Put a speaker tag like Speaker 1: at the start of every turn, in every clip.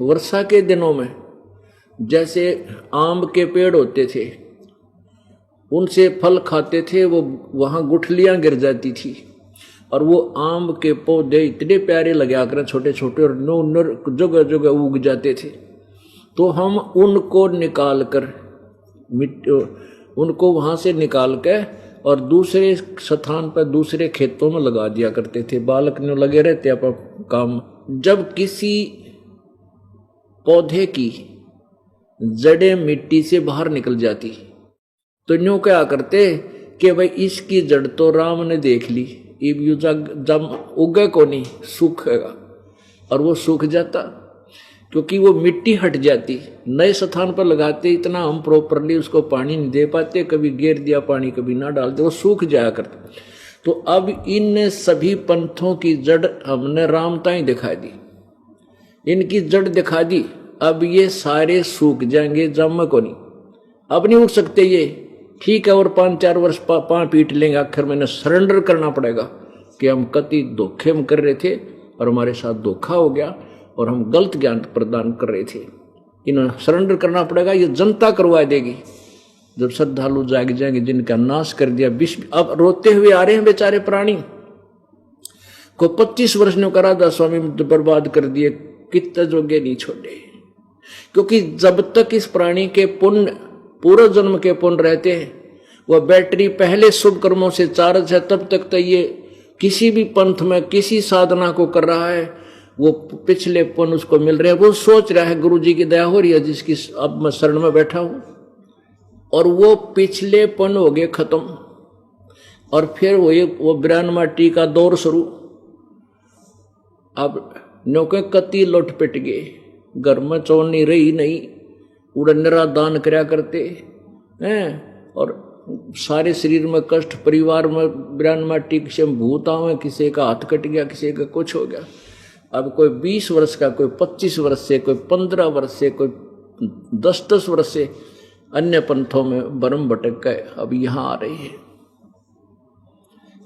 Speaker 1: वर्षा के दिनों में जैसे आम के पेड़ होते थे, उनसे फल खाते थे, वो वहां गुठलियां गिर जाती थी और वो आम के पौधे इतने प्यारे लगा कर छोटे छोटे और नर जगह जगह उग जाते थे। तो हम उनको निकाल कर उनको वहां से निकाल के और दूसरे स्थान पर दूसरे खेतों में लगा दिया करते थे। बालक ने लगे रहते अपन काम। जब किसी पौधे की जड़ें मिट्टी से बाहर निकल जाती तो यूं क्या करते कि भाई इसकी जड़ तो राम ने देख ली, जब उगे को नहीं सूखेगा, और वो सूख जाता क्योंकि वो मिट्टी हट जाती। नए स्थान पर लगाते इतना हम प्रॉपरली उसको पानी नहीं दे पाते, कभी घेर दिया पानी कभी ना डालते, वो सूख जाया करता। तो अब इन सभी पंथों की जड़ हमने रामता ही दिखा दी, इनकी जड़ दिखा दी। अब ये सारे सूख जाएंगे, जम को नहीं, अब नहीं उठ सकते ये, ठीक है। और 5-4 वर्ष पाँव पीट लेंगे, आखिर मैंने सरेंडर करना पड़ेगा कि हम कति धोखे में कर रहे थे और हमारे साथ धोखा हो गया और हम गलत ज्ञान प्रदान कर रहे थे। इन्हें सरेंडर करना पड़ेगा, ये जनता करवा देगी। जब श्रद्धालु जाग जाएंगे जिनका नाश कर दिया विश्व, अब रोते हुए आ रहे हैं बेचारे प्राणी को 25 वर्ष ने करा था स्वामी बर्बाद कर दिए, कितने जोगे नहीं छोड़े। क्योंकि जब तक इस प्राणी के पुण्य पूर्व जन्म के पुण्य रहते हैं, वह बैटरी पहले शुभ कर्मों से चार्ज है, तब तक तो ये किसी भी पंथ में किसी साधना को कर रहा है, वो पिछले पुण्य उसको मिल रहे हैं। वो सोच रहा है गुरु जी की दया हो रही है जिसकी अब मैं शरण में बैठा हूं, और वो पिछले पुण्य हो गए खत्म, और फिर वो बिरान माटी का दौर शुरू। अब नौके कति लौट पिट गए, घर में चौनी रही नहीं, उड़नरा दान करया करते हैं, और सारे शरीर में कष्ट, परिवार में बिरान माटी, किसी में भूत आवे, किसी का हाथ कट गया, किसी का कुछ हो गया। अब कोई 20 वर्ष का, कोई 25 वर्ष से, कोई 15 वर्ष से, कोई 10-10 वर्ष से अन्य पंथों में बरम भटक गए, अब यहां आ रहे हैं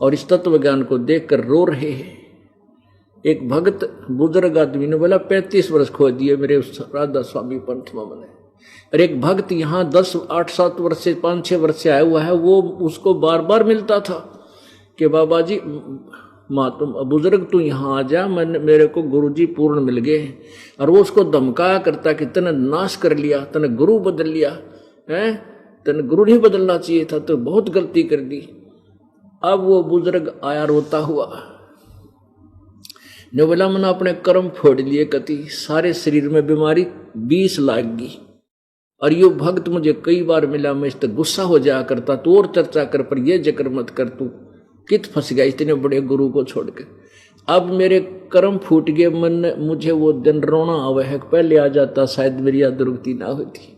Speaker 1: और इस तत्व ज्ञान को देखकर रो रहे हैं। एक भक्त बुजुर्ग आदमी ने बोला 35 वर्ष खो दिए मेरे राधा स्वामी पंथ में बने। और एक भक्त यहाँ 10-8-7 वर्ष से 5-6 वर्ष से आया हुआ है, वो उसको बार बार मिलता था कि बाबा जी तुम बुजुर्ग तू यहाँ आ जा, मेरे को गुरुजी पूर्ण मिल गए। और वो उसको धमकाया करता कि तने नाश कर लिया, तने गुरु बदल लिया है, तने गुरु नहीं बदलना चाहिए था, तो बहुत गलती कर दी। अब वो बुजुर्ग आया रोता हुआ, ने बोला मैंने अपने कर्म फोड़ लिए, कति सारे शरीर में बीमारी 20 लाग गई। और यो भक्त मुझे कई बार मिला, मैं इस तक गुस्सा हो जाया करता, तो और चर्चा कर, पर ये जिक्र मत कर, तू कित फंस गया इतने बड़े गुरु को छोड़ के। अब मेरे कर्म फूट गए, मन मुझे वो दिन रोना आवे है, पहले आ जाता शायद मेरी याद रुकती ना होती।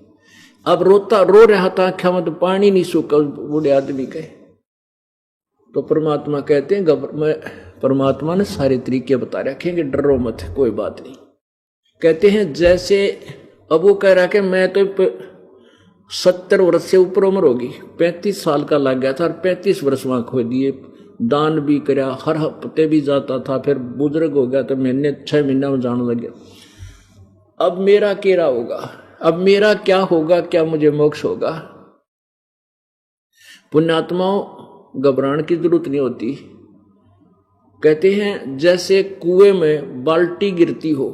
Speaker 1: अब रो रहा था, आँखों में तो पानी नहीं सूखा बूढ़े आदमी के। तो परमात्मा कहते हैं, परमात्मा ने सारे तरीके बता रखे कि डरो मत, कोई बात नहीं। कहते हैं जैसे अब वो कह रहा कि मैं तो 70 वर्ष से ऊपर उम्र होगी, 35 साल का लग गया था और 35 वर्ष वहां खो दिए, दान भी कराया, हर हफ्ते भी जाता था, फिर बुजुर्ग हो गया तो 6 महीना में जाने लग गया। अब मेरा क्या होगा, अब मेरा क्या होगा, क्या मुझे मोक्ष होगा? पुण्यात्माओं घबराने की जरूरत नहीं होती। कहते हैं जैसे कुएं में बाल्टी गिरती हो,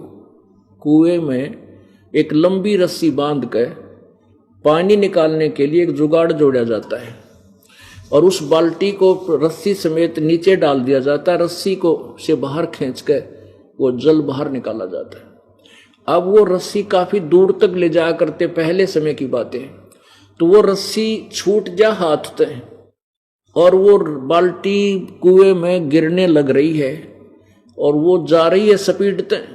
Speaker 1: कुएं में एक लंबी रस्सी बांध कर पानी निकालने के लिए एक जुगाड़ जोड़ा जाता है और उस बाल्टी को रस्सी समेत नीचे डाल दिया जाता है, रस्सी को से बाहर खींच कर वो जल बाहर निकाला जाता है। अब वो रस्सी काफी दूर तक ले जाया करते, पहले समय की बातें, तो वो रस्सी छूट जा हाथ तक और वो बाल्टी कुएं में गिरने लग रही है और वो जा रही है स्पीड तक।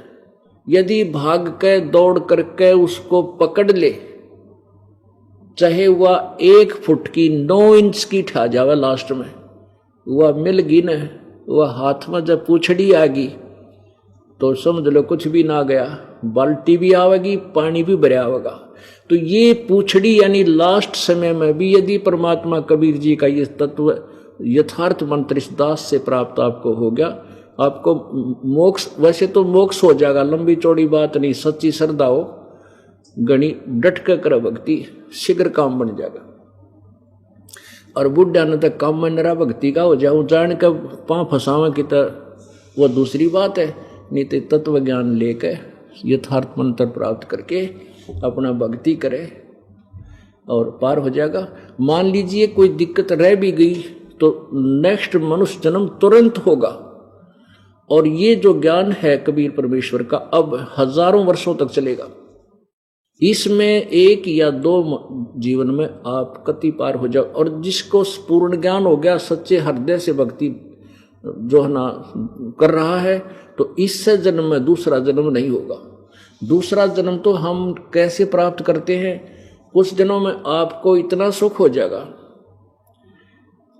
Speaker 1: यदि भाग के दौड़ करके उसको पकड़ ले, चाहे वह 1 फुट की 9 इंच की ठा जावे, लास्ट में वह मिल गई न, वह हाथ में जब पूछड़ी आ गई तो समझ लो कुछ भी ना गया, बाल्टी भी आवेगी, पानी भी भरा होगा। तो ये पूछड़ी यानी लास्ट समय में भी यदि परमात्मा कबीर जी का ये तत्व यथार्थ मंत्र इस दास से प्राप्त आपको हो गया आपको मोक्ष, वैसे तो मोक्ष हो जाएगा, लंबी चौड़ी बात नहीं, सच्ची श्रद्धा हो, गणी डट के कर भक्ति, शीघ्र काम बन जाएगा। और बुढ़ा न तक काम में नरा भक्ति का हो जाऊं, जान का पाँव फंसावे की तरह वो दूसरी बात है, नहीं तो तत्व ज्ञान लेकर यथार्थ मंत्र प्राप्त करके अपना भक्ति करे और पार हो जाएगा। मान लीजिए कोई दिक्कत रह भी गई तो नेक्स्ट मनुष्य जन्म तुरंत होगा। और ये जो ज्ञान है कबीर परमेश्वर का अब हजारों वर्षों तक चलेगा। इसमें एक या दो जीवन में आप कति पार हो जाओ। और जिसको पूर्ण ज्ञान हो गया, सच्चे हृदय से भक्ति जो है ना कर रहा है, तो इससे जन्म में दूसरा जन्म नहीं होगा। दूसरा जन्म तो हम कैसे प्राप्त करते हैं, कुछ दिनों में आपको इतना सुख हो जाएगा,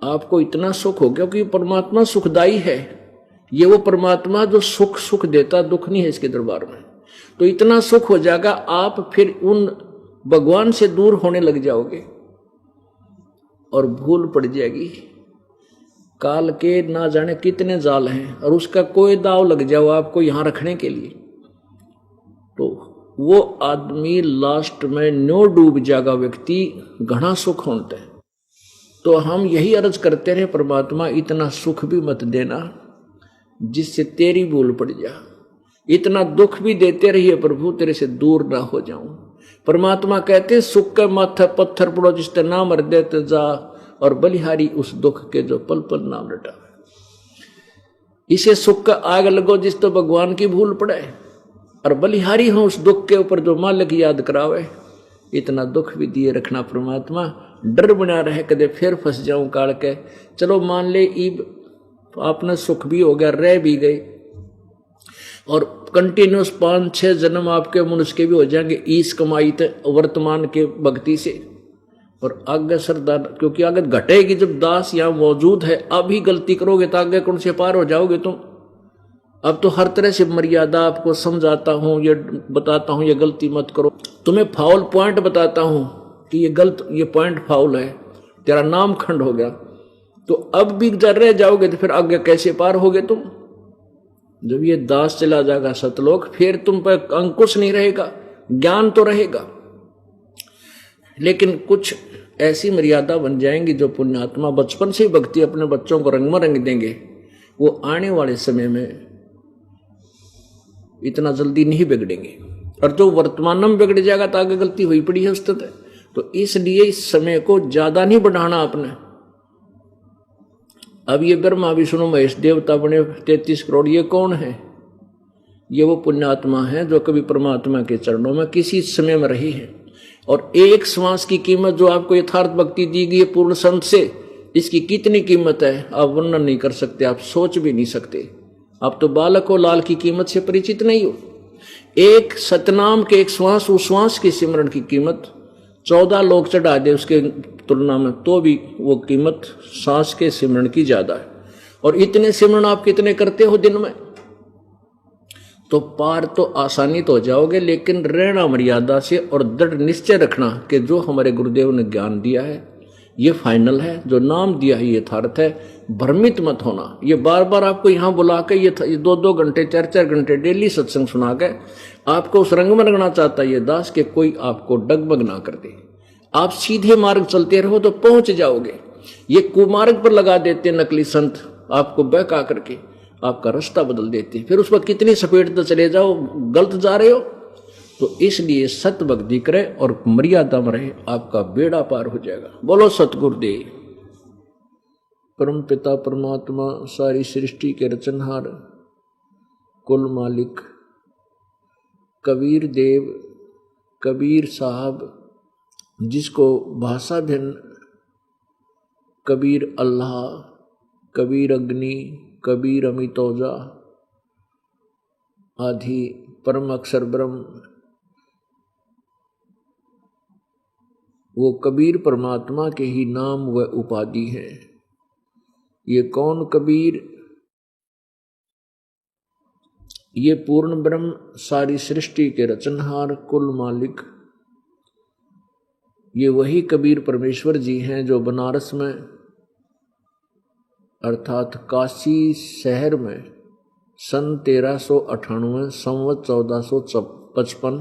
Speaker 1: आपको इतना सुख हो गया, क्योंकि परमात्मा सुखदाई है। ये वो परमात्मा जो सुख देता, दुख नहीं है इसके दरबार में। तो इतना सुख हो जाएगा, आप फिर उन भगवान से दूर होने लग जाओगे और भूल पड़ जाएगी। काल के ना जाने कितने जाल हैं, और उसका कोई दाव लग जाओ आपको यहां रखने के लिए, तो वो आदमी लास्ट में नो डूब जाएगा व्यक्ति, घना सुख होता है। तो हम यही अर्ज करते रहे, परमात्मा इतना सुख भी मत देना जिससे तेरी भूल पड़ जा, इतना दुख भी देते रहिए प्रभु तेरे से दूर ना हो जाऊं। परमात्मा कहते सुख के माथा पत्थर पड़ो जिसते नाम हृदय ते जा, और बलिहारी उस दुख के जो पल पल नाम रटा। इसे सुख का आग लगो जिस तो भगवान की भूल पड़े, और बलिहारी हो उस दुख के ऊपर जो मालिक याद करावे। इतना दुख भी दिए रखना परमात्मा, डर बना रहे कदे फिर फंस जाऊं काल के। चलो मान ले ईब आपने सुख भी हो गया, रह भी गए, और कंटिन्यूस 5-6 जन्म आपके मनुष्य के भी हो जाएंगे ईस कमाई वर्तमान के भक्ति से। और आगे श्रद्धा, क्योंकि आगे घटेगी जब दास यहाँ मौजूद है। अभी गलती करोगे तो आगे कौन से पार हो जाओगे तुम। अब तो हर तरह से मर्यादा आपको समझाता हूं, ये बताता हूं ये गलती मत करो, तुम्हें फाउल पॉइंट बताता हूं कि ये पॉइंट फाउल है, तेरा नाम खंड हो गया। तो अब भी जर रह जाओगे तो फिर आगे कैसे पार होगे तुम। जब ये दास चला जाएगा सतलोक, फिर तुम पर अंकुश नहीं रहेगा, ज्ञान तो रहेगा, लेकिन कुछ ऐसी मर्यादा बन जाएंगी जो पुण्यात्मा बचपन से ही भक्ति अपने बच्चों को रंग में रंग देंगे, वो आने वाले समय में इतना जल्दी नहीं बिगड़ेंगे। और जो वर्तमान में बिगड़ जाएगा तो आगे गलती हुई पड़ी है उस तक। तो इसलिए इस समय को ज्यादा नहीं बढ़ाना आपने। अब ये ब्रह्मा विष्णु महेश देवता बने 33 करोड़, ये कौन है? ये वो पुण्यात्मा है जो कभी परमात्मा के चरणों में किसी समय में रही है। और एक श्वास की कीमत जो आपको यथार्थ भक्ति दी गई है पूर्ण संत से, इसकी कितनी कीमत है आप वर्णन नहीं कर सकते, आप सोच भी नहीं सकते। आप तो बालक हो, लाल की कीमत से परिचित नहीं हो। एक सतनाम के एक श्वास, उस श्वास की सिमरण की कीमत 14 लोग चढ़ा दे उसके तुलना में, तो भी वो कीमत सांस के सिमरण की ज्यादा है। और इतने सिमरण आप कितने करते हो दिन में? तो पार तो आसानी तो हो जाओगे, लेकिन रहना मर्यादा से और दृढ़ निश्चय रखना कि जो हमारे गुरुदेव ने ज्ञान दिया है ये फाइनल है, जो नाम दिया है ये यथार्थ है। भ्रमित मत होना। ये बार बार आपको यहाँ बुला के ये 2-2 घंटे 4-4 घंटे डेली सत्संग सुना के आपको उस रंग में रंगना चाहता है ये दास के कोई आपको डगमग ना कर दे। आप सीधे मार्ग चलते रहो तो पहुंच जाओगे। ये कुमार्ग पर लगा देते नकली संत, आपको बहका करके आपका रास्ता बदल देते, फिर उस पर कितनी सपेट तो चले जाओ, गलत जा रहे हो। तो इसलिए सत्य भक्ति करे और मर्यादा में रहे, आपका बेड़ा पार हो जाएगा। बोलो सतगुरुदेव। परम पिता परमात्मा सारी सृष्टि के रचनहार कुल मालिक कबीर देव, कबीर साहब, जिसको भाषा भिन्न कबीर अल्लाह, कबीर अग्नि, कबीर अमितौजा आदि परम अक्षर ब्रह्म, वो कबीर परमात्मा के ही नाम व उपाधि है। ये कौन कबीर? ये पूर्ण ब्रह्म सारी सृष्टि के रचनहार कुल मालिक, ये वही कबीर परमेश्वर जी हैं जो बनारस में अर्थात काशी शहर में सन 1398 संवत 1455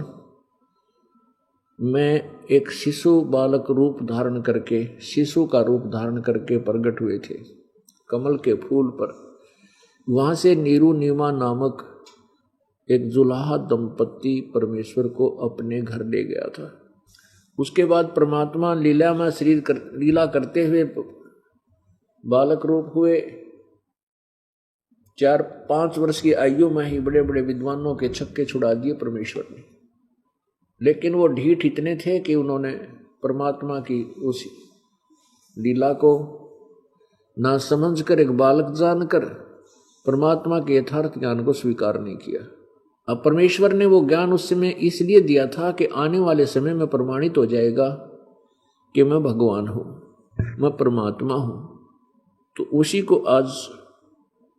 Speaker 1: में एक शिशु बालक रूप धारण करके, शिशु का रूप धारण करके प्रकट हुए थे कमल के फूल पर। वहां से नीरू नीमा नामक एक जुलाहा दंपत्ति परमेश्वर को अपने घर ले गया था। उसके बाद परमात्मा लीला में लीला करते हुए बालक रूप हुए। 4-5 वर्ष की आयु में ही बड़े बड़े विद्वानों के छक्के छुड़ा दिए परमेश्वर ने। लेकिन वो ढीठ इतने थे कि उन्होंने परमात्मा की उस लीला को ना समझकर, एक बालक जानकर परमात्मा के यथार्थ ज्ञान को स्वीकार नहीं किया। अब परमेश्वर ने वो ज्ञान उस समय इसलिए दिया था कि आने वाले समय में प्रमाणित हो जाएगा कि मैं भगवान हूं, मैं परमात्मा हूं। तो उसी को आज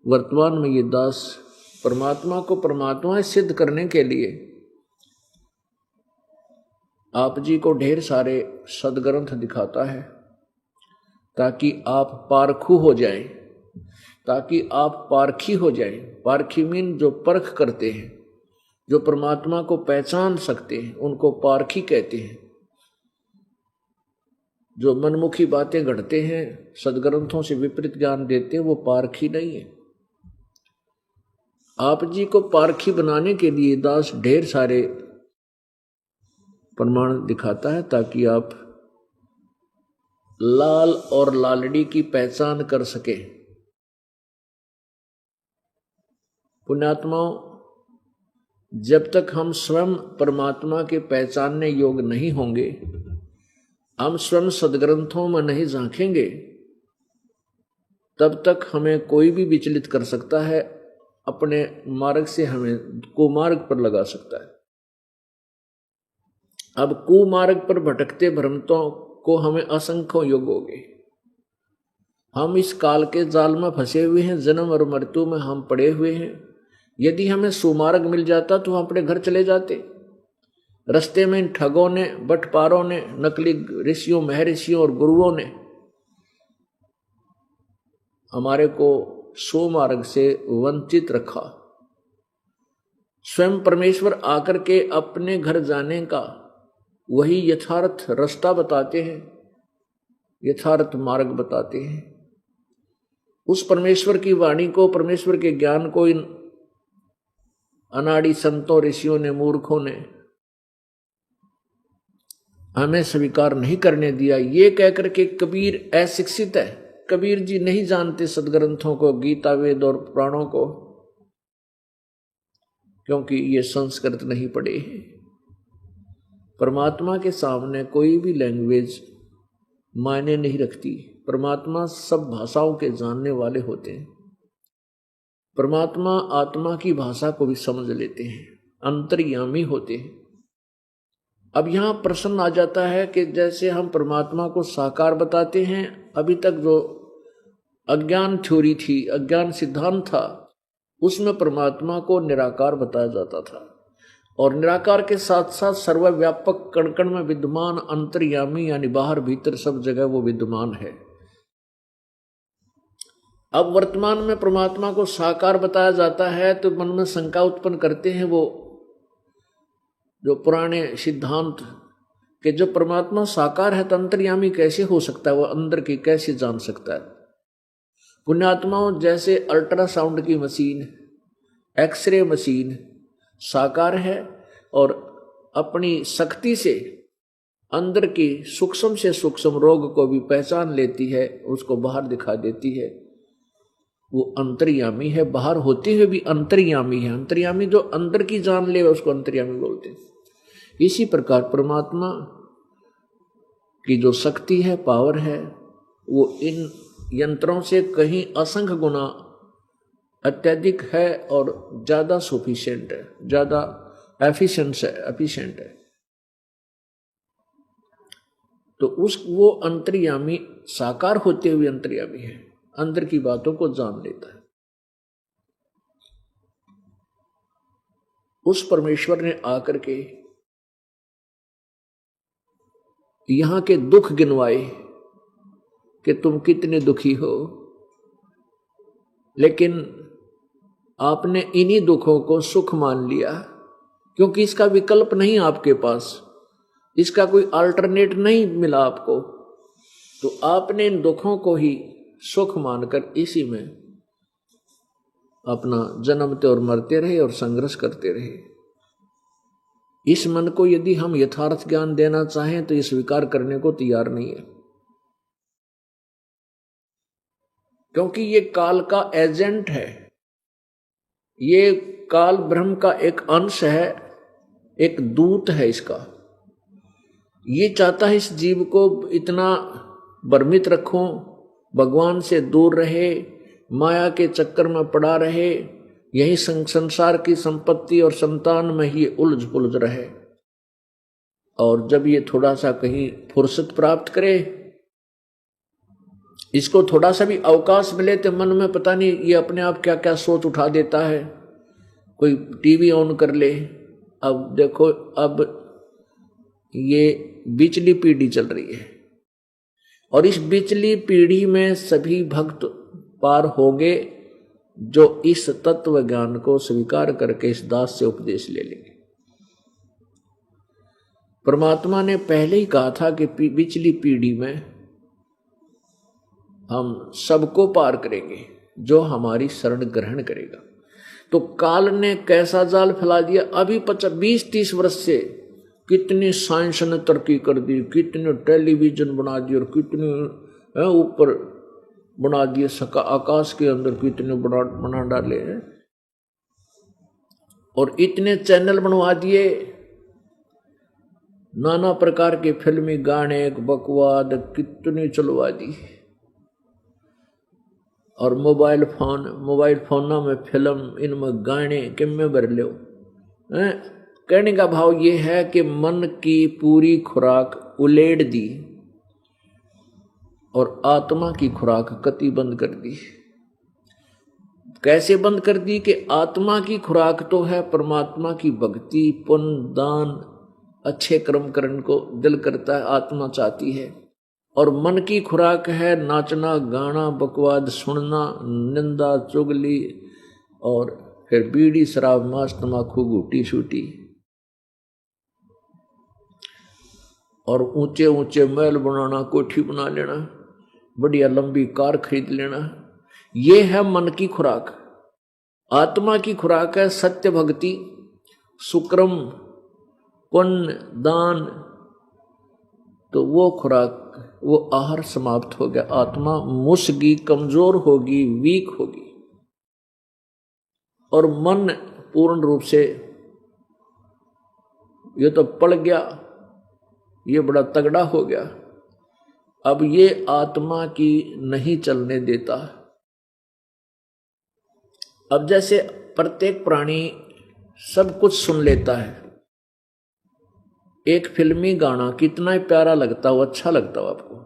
Speaker 1: वर्तमान में ये दास परमात्मा को परमात्मा सिद्ध करने के लिए आप जी को ढेर सारे सदग्रंथ दिखाता है, ताकि आप पारखू हो जाएं, ताकि आप पारखी हो जाएं। पारखी मीन जो परख करते हैं, जो परमात्मा को पहचान सकते हैं, उनको पारखी कहते हैं। जो मनमुखी बातें घड़ते हैं, सदग्रंथों से विपरीत ज्ञान देते हैं, वो पारखी नहीं है। आप जी को पारखी बनाने के लिए दास ढेर सारे प्रमाण दिखाता है, ताकि आप लाल और लालड़ी की पहचान कर सके। पुण्यात्माओं, जब तक हम स्वयं परमात्मा के पहचानने योग्य नहीं होंगे, हम स्वयं सदग्रंथों में नहीं झांकेंगे, तब तक हमें कोई भी विचलित कर सकता है, अपने मार्ग से हमें कुमार्ग पर लगा सकता है। अब कुमार्ग पर भटकते भ्रमतों को हमें असंख्य योग हो गए। हम इस काल के जाल में फंसे हुए हैं, जन्म और मृत्यु में हम पड़े हुए हैं। यदि हमें सुमार्ग मिल जाता तो हम अपने घर चले जाते। रास्ते में इन ठगों ने, बटपारों ने, नकली ऋषियों, महर्षियों और गुरुओं ने हमारे को सुमार्ग से वंचित रखा। स्वयं परमेश्वर आकर के अपने घर जाने का वही यथार्थ रास्ता बताते हैं, यथार्थ मार्ग बताते हैं। उस परमेश्वर की वाणी को, परमेश्वर के ज्ञान को इन अनाड़ी संतों, ऋषियों ने, मूर्खों ने हमें स्वीकार नहीं करने दिया। ये कहकर के कबीर अशिक्षित है, कबीर जी नहीं जानते सदग्रंथों को, गीता, वेद और पुराणों को, क्योंकि ये संस्कृत नहीं पढ़े हैं। परमात्मा के सामने कोई भी लैंग्वेज मायने नहीं रखती। परमात्मा सब भाषाओं के जानने वाले होते हैं। परमात्मा आत्मा की भाषा को भी समझ लेते हैं, अंतर्यामी होते हैं। अब यहां प्रश्न आ जाता है कि जैसे हम परमात्मा को साकार बताते हैं, अभी तक जो अज्ञान थ्योरी थी, अज्ञान सिद्धांत था, उसमें परमात्मा को निराकार बताया जाता था, और निराकार के साथ साथ सर्वव्यापक, कण कण में विद्यमान, अंतर्यामी, यानी बाहर भीतर सब जगह वो विद्यमान है। अब वर्तमान में परमात्मा को साकार बताया जाता है तो मन में शंका उत्पन्न करते हैं वो जो पुराने सिद्धांत कि जब परमात्मा साकार है तो अंतर्यामी कैसे हो सकता है, वो अंदर की कैसे जान सकता है। पुण्यात्माओं, जैसे अल्ट्रासाउंड की मशीन, एक्सरे मशीन साकार है और अपनी शक्ति से अंदर की सूक्ष्म से सूक्ष्म रोग को भी पहचान लेती है, उसको बाहर दिखा देती है, वो अंतर्यामी है। बाहर होते हुए भी अंतर्यामी है। अंतर्यामी जो अंदर की जान ले उसको अंतर्यामी बोलते हैं। इसी प्रकार परमात्मा की जो शक्ति है, पावर है, वो इन यंत्रों से कहीं असंख्य गुना अत्यधिक है और ज्यादा सफिशिएंट है, ज्यादा एफिशिएंट है। तो वो अंतर्यामी साकार होते हुए अंतर्यामी है, अंदर की बातों को जान लेता है। उस परमेश्वर ने आकर के यहां के दुख गिनवाए कि तुम कितने दुखी हो, लेकिन आपने इन्हीं दुखों को सुख मान लिया, क्योंकि इसका विकल्प नहीं आपके पास, इसका कोई अल्टरनेट नहीं मिला आपको, तो आपने इन दुखों को ही सुख मानकर इसी में अपना जन्मते और मरते रहे और संघर्ष करते रहे। इस मन को यदि हम यथार्थ ज्ञान देना चाहें तो ये स्वीकार करने को तैयार नहीं है, क्योंकि ये काल का एजेंट है, ये काल ब्रह्म का एक अंश है, एक दूत है इसका। ये चाहता है इस जीव को इतना भ्रमित रखूं, भगवान से दूर रहे, माया के चक्कर में पड़ा रहे, यही संसार की संपत्ति और संतान में ही उलझ पुलझ रहे। और जब ये थोड़ा सा कहीं फुर्सत प्राप्त करे, इसको थोड़ा सा भी अवकाश मिले, तो मन में पता नहीं ये अपने आप क्या क्या सोच उठा देता है। कोई टीवी ऑन कर ले, अब देखो अब ये बिचली पीढ़ी चल रही है, और इस बिचली पीढ़ी में सभी भक्त पार होंगे जो इस तत्व ज्ञान को स्वीकार करके इस दास से उपदेश ले लेंगे। परमात्मा ने पहले ही कहा था कि बिचली पीढ़ी में हम सबको पार करेंगे जो हमारी शरण ग्रहण करेगा। तो काल ने कैसा जाल फैला दिया, अभी 20-30 वर्ष से कितनी साइंस ने तरक्की कर दी, कितने टेलीविजन बना दिए और कितने ऊपर बना दिए, आकाश के अंदर कितने बना डाले हैं, और इतने चैनल बनवा दिए, नाना प्रकार के फिल्मी गाने बकवाद कितनी चलवा दी, और मोबाइल फोन में फिल्म, इनमें गाने किम्मे भर लो। कहने का भाव ये है कि मन की पूरी खुराक उलेड़ दी और आत्मा की खुराक कति बंद कर दी। कैसे बंद कर दी कि आत्मा की खुराक तो है परमात्मा की भक्ति, पुण्य, दान, अच्छे कर्म करने को दिल करता है, आत्मा चाहती है, और मन की खुराक है नाचना, गाना, बकवाद सुनना, निंदा, चुगली, और फिर बीड़ी, शराब, मांस, तमाकू, घूटी शूटी, और ऊंचे ऊंचे महल बनाना, कोठी बना लेना, बढ़िया लंबी कार खरीद लेना। ये है मन की खुराक। आत्मा की खुराक है सत्य, भक्ति, सुक्रम, पुण्य, दान। तो वो खुराक, वो आहार समाप्त हो गया, आत्मा मुसगी, कमजोर होगी, वीक होगी, और मन पूर्ण रूप से ये तो पड़ गया, ये बड़ा तगड़ा हो गया, अब ये आत्मा की नहीं चलने देता। अब जैसे प्रत्येक प्राणी सब कुछ सुन लेता है, एक फिल्मी गाना कितना ही प्यारा लगता हो, अच्छा लगता हो आपको,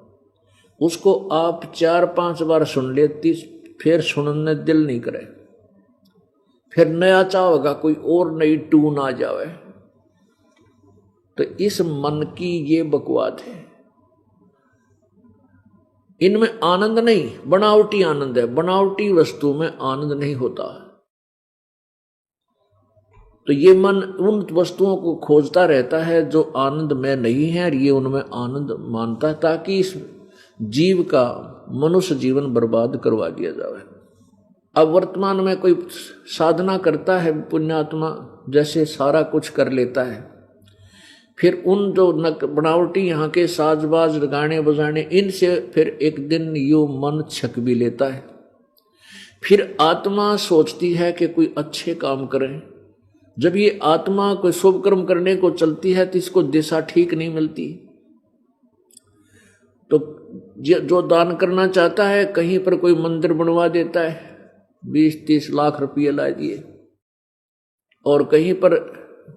Speaker 1: उसको आप 4-5 बार सुन लेती, फिर सुनने दिल नहीं करे, फिर नया चाहोगा कोई और नई टून आ जावे। तो इस मन की ये बकवाद है, इनमें आनंद नहीं, बनावटी आनंद है, बनावटी वस्तु में आनंद नहीं होता। तो ये मन उन वस्तुओं को खोजता रहता है जो आनंद में नहीं है, और ये उनमें आनंद मानता है, ताकि इस जीव का मनुष्य जीवन बर्बाद करवा दिया जाए। अब वर्तमान में कोई साधना करता है पुण्यात्मा, जैसे सारा कुछ कर लेता है, फिर उन जो बनावटी यहाँ के साजबाज, गाने बजाने, इनसे फिर एक दिन यो मन छक भी लेता है। फिर आत्मा सोचती है कि कोई अच्छे काम करें। जब ये आत्मा कोई शुभ कर्म करने को चलती है तो इसको दिशा ठीक नहीं मिलती। तो जो दान करना चाहता है, कहीं पर कोई मंदिर बनवा देता है, 20-30 लाख रुपये ला दिए, और कहीं पर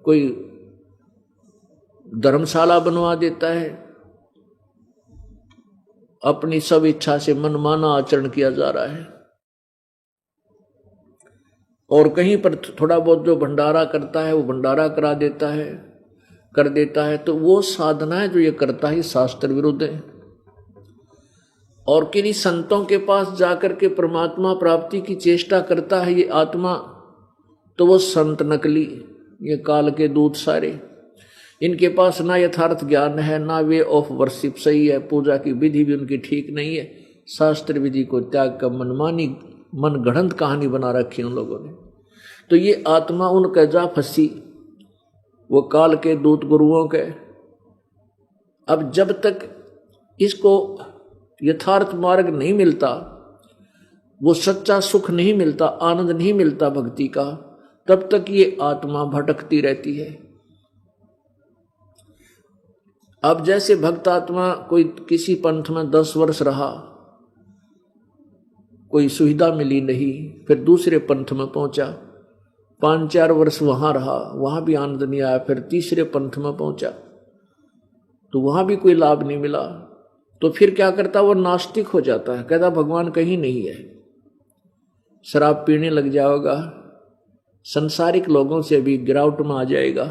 Speaker 1: कोई धर्मशाला बनवा देता है, अपनी सब इच्छा से मनमाना आचरण किया जा रहा है, और कहीं पर थोड़ा बहुत जो भंडारा करता है वो भंडारा कर देता है। तो वो साधना है जो ये करता है शास्त्र विरुद्ध है। और किन्हीं संतों के पास जाकर के परमात्मा प्राप्ति की चेष्टा करता है ये आत्मा, तो वो संत नकली, ये काल के दूत सारे, इनके पास ना यथार्थ ज्ञान है, ना वे ऑफ वर्शिप सही है, पूजा की विधि भी उनकी ठीक नहीं है, शास्त्र विधि को त्याग कर मनमानी मन गढ़ंत कहानी बना रखी उन लोगों ने। तो ये आत्मा उनका जा फंसी, वो काल के दूत गुरुओं के। अब जब तक इसको यथार्थ मार्ग नहीं मिलता, वो सच्चा सुख नहीं मिलता, आनंद नहीं मिलता भक्ति का, तब तक ये आत्मा भटकती रहती है। अब जैसे भक्त आत्मा कोई किसी पंथ में 10 वर्ष रहा, कोई सुविधा मिली नहीं, फिर दूसरे पंथ में पहुंचा, 5-4 वर्ष वहां रहा, वहां भी आनंद नहीं आया, फिर तीसरे पंथ में पहुंचा तो वहां भी कोई लाभ नहीं मिला, तो फिर क्या करता, वो नास्तिक हो जाता है, कहता भगवान कहीं नहीं है, शराब पीने लग जाएगा, संसारिक लोगों से भी गिरावट में आ जाएगा।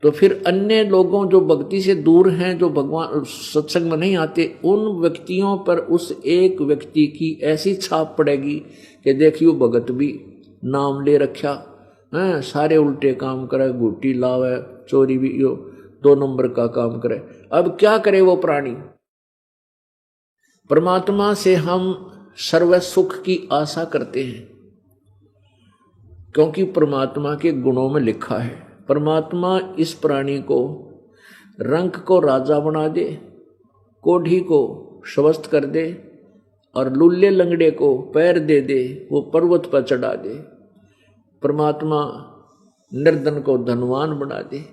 Speaker 1: तो फिर अन्य लोगों जो भक्ति से दूर हैं, जो भगवान सत्संग में नहीं आते, उन व्यक्तियों पर उस एक व्यक्ति की ऐसी छाप पड़ेगी कि देखियो भगत भी नाम ले रखा है, सारे उल्टे काम करे, घूटी लावे, चोरी भी, यो 2 नंबर का काम करे। अब क्या करे वो प्राणी? परमात्मा से हम सर्व सुख की आशा करते हैं, क्योंकि परमात्मा के गुणों में लिखा है, परमात्मा इस प्राणी को रंक को राजा बना दे, कोढ़ी को स्वस्थ कर दे, और लुल्ले लंगड़े को पैर दे दे, वो पर्वत पर चढ़ा दे। परमात्मा निर्धन को धनवान बना दे।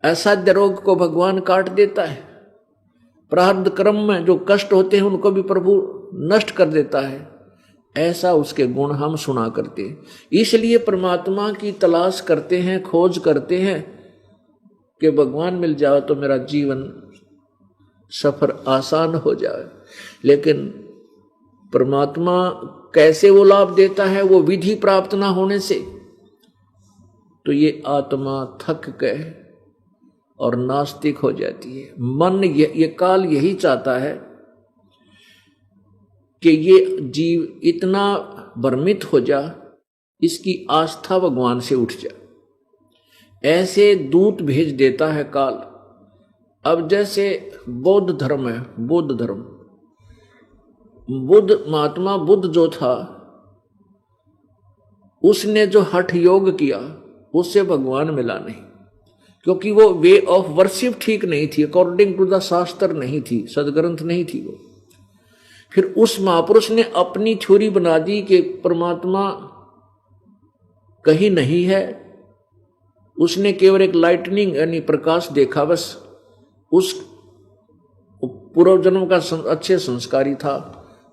Speaker 1: असाध्य रोग को भगवान काट देता है। प्रारब्ध कर्म में जो कष्ट होते हैं उनको भी प्रभु नष्ट कर देता है। ऐसा उसके गुण हम सुना करते हैं। इसलिए परमात्मा की तलाश करते हैं, खोज करते हैं कि भगवान मिल जाए तो मेरा जीवन सफर आसान हो जाए। लेकिन परमात्मा कैसे वो लाभ देता है, वो विधि प्राप्त ना होने से, तो ये आत्मा थक गए और नास्तिक हो जाती है। मन ये काल यही चाहता है कि ये जीव इतना भ्रमित हो जा, इसकी आस्था भगवान से उठ जा। ऐसे दूत भेज देता है काल। अब जैसे बौद्ध धर्म है, बौद्ध धर्म, बुद्ध महात्मा बुद्ध जो था, उसने जो हठ योग किया उससे भगवान मिला नहीं, क्योंकि वो वे ऑफ वर्शिप ठीक नहीं थी, अकॉर्डिंग टू द शास्त्र नहीं थी, सदग्रंथ नहीं थी वो। फिर उस महापुरुष ने अपनी थ्योरी बना दी कि परमात्मा कहीं नहीं है। उसने केवल एक लाइटनिंग यानी प्रकाश देखा बस। उस पूर्व जन्म का अच्छे संस्कारी था,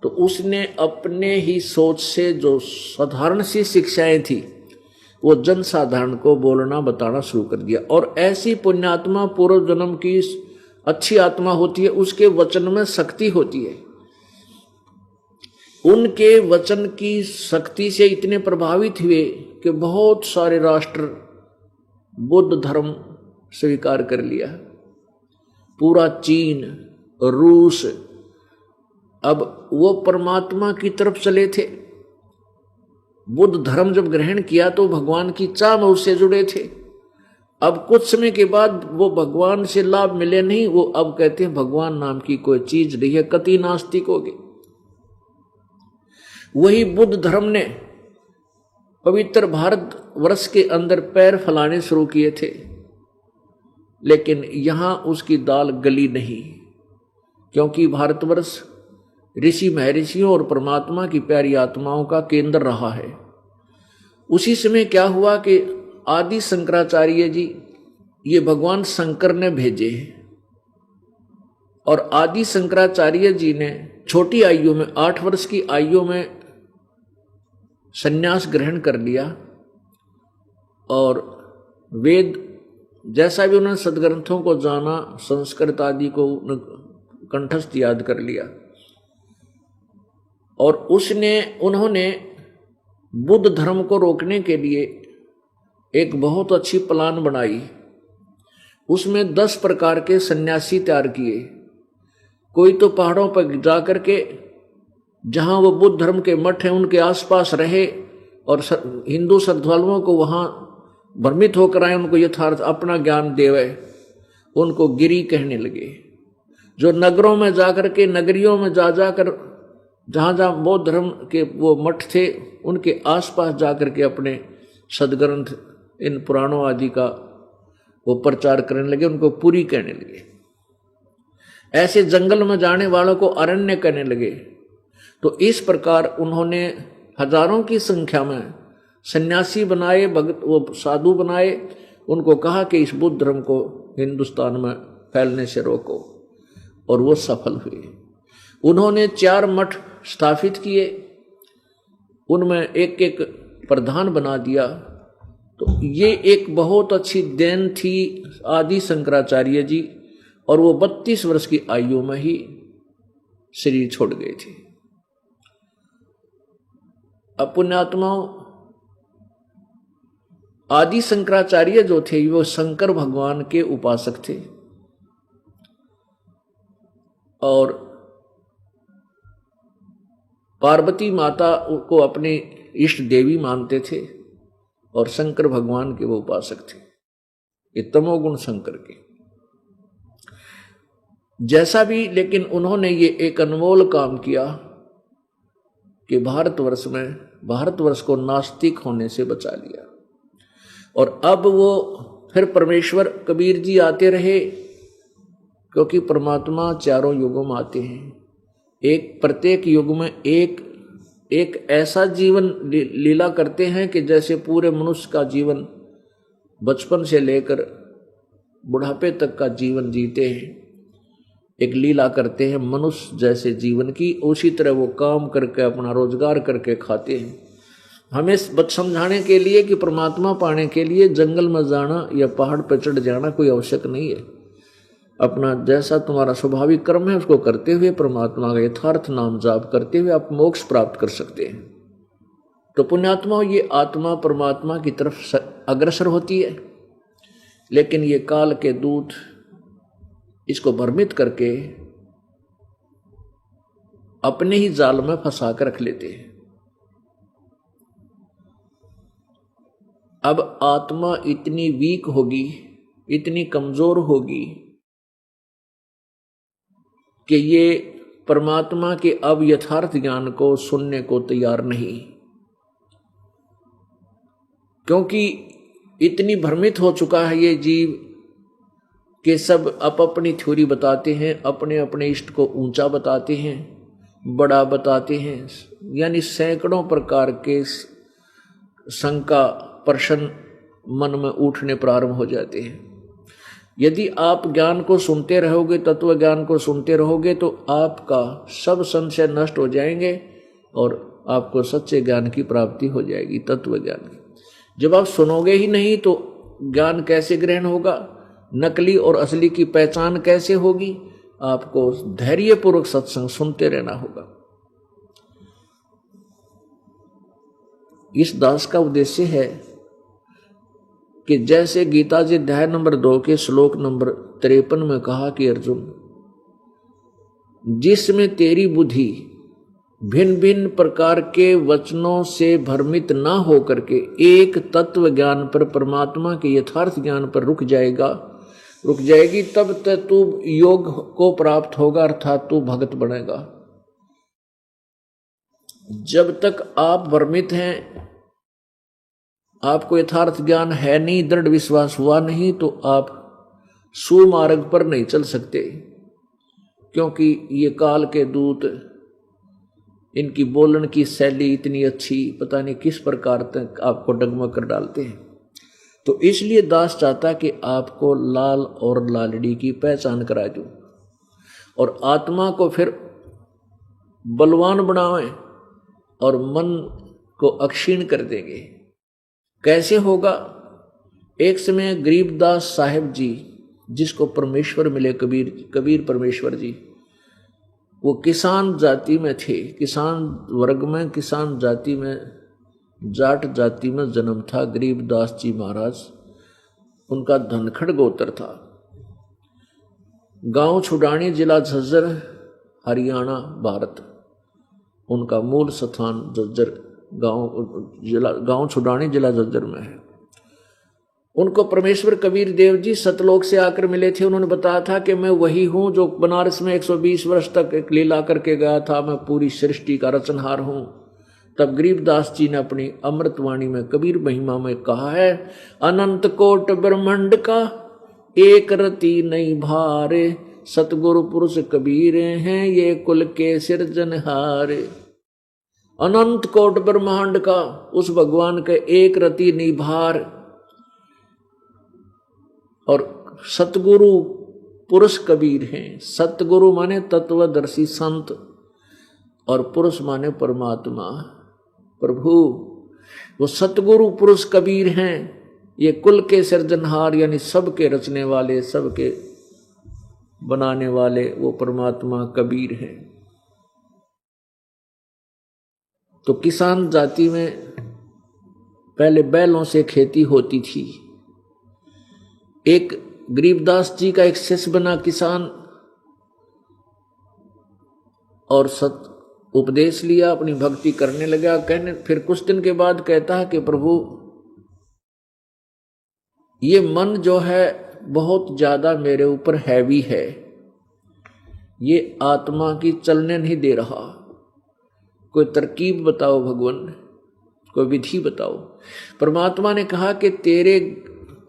Speaker 1: तो उसने अपने ही सोच से जो साधारण सी शिक्षाएं थी वो जन साधारण को बोलना बताना शुरू कर दिया। और ऐसी पुण्यात्मा पूर्व जन्म की अच्छी आत्मा होती है, उसके वचन में शक्ति होती है। उनके वचन की शक्ति से इतने प्रभावित हुए कि बहुत सारे राष्ट्र बुद्ध धर्म स्वीकार कर लिया। पूरा चीन, रूस, अब वो परमात्मा की तरफ चले थे। बुद्ध धर्म जब ग्रहण किया तो भगवान की चाह में उससे जुड़े थे। अब कुछ समय के बाद वो भगवान से लाभ मिले नहीं, वो अब कहते हैं भगवान नाम की कोई चीज नहीं है, कति नास्तिक हो गए। वही बुद्ध धर्म ने पवित्र भारत वर्ष के अंदर पैर फैलाने शुरू किए थे, लेकिन यहां उसकी दाल गली नहीं, क्योंकि भारतवर्ष ऋषि महर्षियों और परमात्मा की प्यारी आत्माओं का केंद्र रहा है। उसी समय क्या हुआ कि आदि शंकराचार्य जी, ये भगवान शंकर ने भेजे, और आदि शंकराचार्य जी ने छोटी आयु में 8 वर्ष की आयु में संन्यास ग्रहण कर लिया, और वेद जैसा भी उन्होंने सदग्रंथों को जाना, संस्कृत आदि को कंठस्थ याद कर लिया। और उन्होंने बुद्ध धर्म को रोकने के लिए एक बहुत अच्छी प्लान बनाई। उसमें 10 प्रकार के सन्यासी तैयार किए। कोई तो पहाड़ों पर जाकर के जहां वो बुद्ध धर्म के मठ हैं उनके आसपास रहे और हिंदू श्रद्धालुओं को वहां भ्रमित होकर आए, उनको यथार्थ अपना ज्ञान देवे, उनको गिरी कहने लगे। जो नगरों में जाकर के, नगरियों में जा जाकर जहाँ जहाँ बौद्ध धर्म के वो मठ थे उनके आसपास जाकर के अपने सदग्रंथ इन पुराणों आदि का वो प्रचार करने लगे, उनको पुरी कहने लगे। ऐसे जंगल में जाने वालों को अरण्य कहने लगे। तो इस प्रकार उन्होंने हजारों की संख्या में सन्यासी बनाए, भगत वो साधु बनाए, उनको कहा कि इस बुद्ध धर्म को हिंदुस्तान में फैलने से रोको, और वो सफल हुए। उन्होंने 4 मठ स्थापित किए, उनमें एक एक प्रधान बना दिया। तो ये एक बहुत अच्छी देन थी आदि शंकराचार्य जी, और वो 32 वर्ष की आयु में ही शरीर छोड़ गए थे। अब पुण्यात्माओं, आदि शंकराचार्य जो थे वो शंकर भगवान के उपासक थे और पार्वती माता को अपनी इष्ट देवी मानते थे और शंकर भगवान के वो उपासक थे, ये तमोगुण शंकर के। जैसा भी, लेकिन उन्होंने ये एक अनमोल काम किया कि भारतवर्ष को नास्तिक होने से बचा लिया। और अब वो फिर परमेश्वर कबीर जी आते रहे, क्योंकि परमात्मा चारों युगों में आते हैं। प्रत्येक युग में एक ऐसा जीवन लीला करते हैं कि जैसे पूरे मनुष्य का जीवन बचपन से लेकर बुढ़ापे तक का जीवन जीते हैं, एक लीला करते हैं मनुष्य जैसे जीवन की। उसी तरह वो काम करके अपना रोजगार करके खाते हैं। हमें समझाने के लिए कि परमात्मा पाने के लिए जंगल में जाना या पहाड़ पर चढ़ जाना कोई आवश्यक नहीं है। अपना जैसा तुम्हारा स्वाभाविक कर्म है उसको करते हुए, परमात्मा का यथार्थ नाम जाप करते हुए आप मोक्ष प्राप्त कर सकते हैं। तो पुण्यात्मा, ये आत्मा परमात्मा की तरफ अग्रसर होती है, लेकिन ये काल के दूत इसको भ्रमित करके अपने ही जाल में फंसा कर रख लेते हैं। अब आत्मा इतनी वीक होगी, इतनी कमजोर होगी कि ये परमात्मा के अब यथार्थ ज्ञान को सुनने को तैयार नहीं, क्योंकि इतनी भ्रमित हो चुका है ये जीव कि सब अपनी थ्योरी बताते हैं, अपने अपने इष्ट को ऊंचा बताते हैं, बड़ा बताते हैं, यानी सैकड़ों प्रकार के शंका प्रश्न मन में उठने प्रारंभ हो जाते हैं। यदि आप ज्ञान को सुनते रहोगे, तत्व ज्ञान को सुनते रहोगे, तो आपका सब संशय नष्ट हो जाएंगे और आपको सच्चे ज्ञान की प्राप्ति हो जाएगी, तत्व ज्ञान की। जब आप सुनोगे ही नहीं तो ज्ञान कैसे ग्रहण होगा? नकली और असली की पहचान कैसे होगी? आपको धैर्यपूर्वक सत्संग सुनते रहना होगा। इस दास का उद्देश्य है कि जैसे गीता जी अध्याय नंबर 2 के श्लोक नंबर 53 में कहा कि अर्जुन, जिसमें तेरी बुद्धि भिन्न भिन्न प्रकार के वचनों से भ्रमित ना हो करके एक तत्व ज्ञान पर, परमात्मा के यथार्थ ज्ञान पर रुक जाएगी, तब तक तू योग को प्राप्त होगा, अर्थात तू भगत बनेगा। जब तक आप भ्रमित हैं, आपको यथार्थ ज्ञान है नहीं, दृढ़ विश्वास हुआ नहीं, तो आप सुमार्ग पर नहीं चल सकते, क्योंकि ये काल के दूत, इनकी बोलने की शैली इतनी अच्छी, पता नहीं किस प्रकार तक आपको डगमग कर डालते हैं। तो इसलिए दास चाहता कि आपको लाल और लालड़ी की पहचान करा दूं और आत्मा को फिर बलवान बनावें और मन को अक्षीण कर देंगे। कैसे होगा? एक समय गरीबदास साहिब जी, जिसको परमेश्वर मिले, कबीर परमेश्वर जी, वो किसान जाति में थे, किसान वर्ग में, किसान जाति में, जाट जाति में जन्म था। गरीबदास जी महाराज, उनका धनखड़ गोत्र था। गांव छुडानी, जिला झज्जर, हरियाणा, भारत। उनका मूल स्थान झज्जर गांव छुडानी जिला झज्जर में है। उनको परमेश्वर कबीर देव जी सतलोक से आकर मिले थे। उन्होंने बताया था कि मैं वही हूं जो बनारस में 120 वर्ष तक एक लीला करके गया था, मैं पूरी सृष्टि का रचनहार हूं। तब गरीबदास जी ने अपनी अमृतवाणी में कबीर महिमा में कहा है, अनंत कोट ब्रह्मांड का एक रति नहीं भारे, सतगुरु पुरुष कबीर हैं ये कुल के सिरजनहारे। अनंत कोट ब्रह्मांड का उस भगवान के एक रति नहीं भार, और सतगुरु पुरुष कबीर हैं। सतगुरु माने तत्वदर्शी संत, और पुरुष माने परमात्मा प्रभु। वो सतगुरु पुरुष कबीर हैं, ये कुल के सिरजनहार यानी सबके रचने वाले, सबके बनाने वाले वो परमात्मा कबीर हैं। तो किसान जाति में पहले बैलों से खेती होती थी। एक गरीबदास जी का एक शिष्य बना किसान, और सत उपदेश लिया, अपनी भक्ति करने लगा। कहने फिर कुछ दिन के बाद कहता है कि प्रभु ये मन जो है बहुत ज्यादा मेरे ऊपर हैवी है, ये आत्मा की चलने नहीं दे रहा, कोई तरकीब बताओ भगवान, कोई विधि बताओ। परमात्मा ने कहा कि तेरे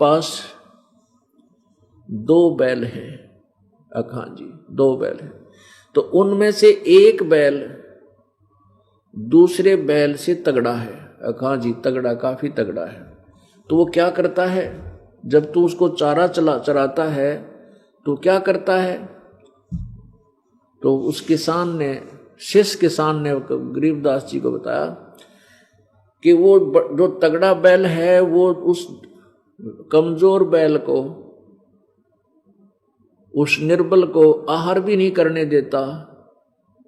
Speaker 1: पास 2 बैल हैं। हाँ जी 2 बैल हैं, तो उनमें से एक बैल दूसरे बैल से तगड़ा है। हाँ जी तगड़ा, काफी तगड़ा है। तो वो क्या करता है, जब तू उसको चारा चराता है तो क्या करता है, तो उस किसान ने, शिष्य किसान ने गरीबदास जी को बताया कि वो जो तगड़ा बैल है वो उस कमजोर बैल को, उस निर्बल को आहार भी नहीं करने देता,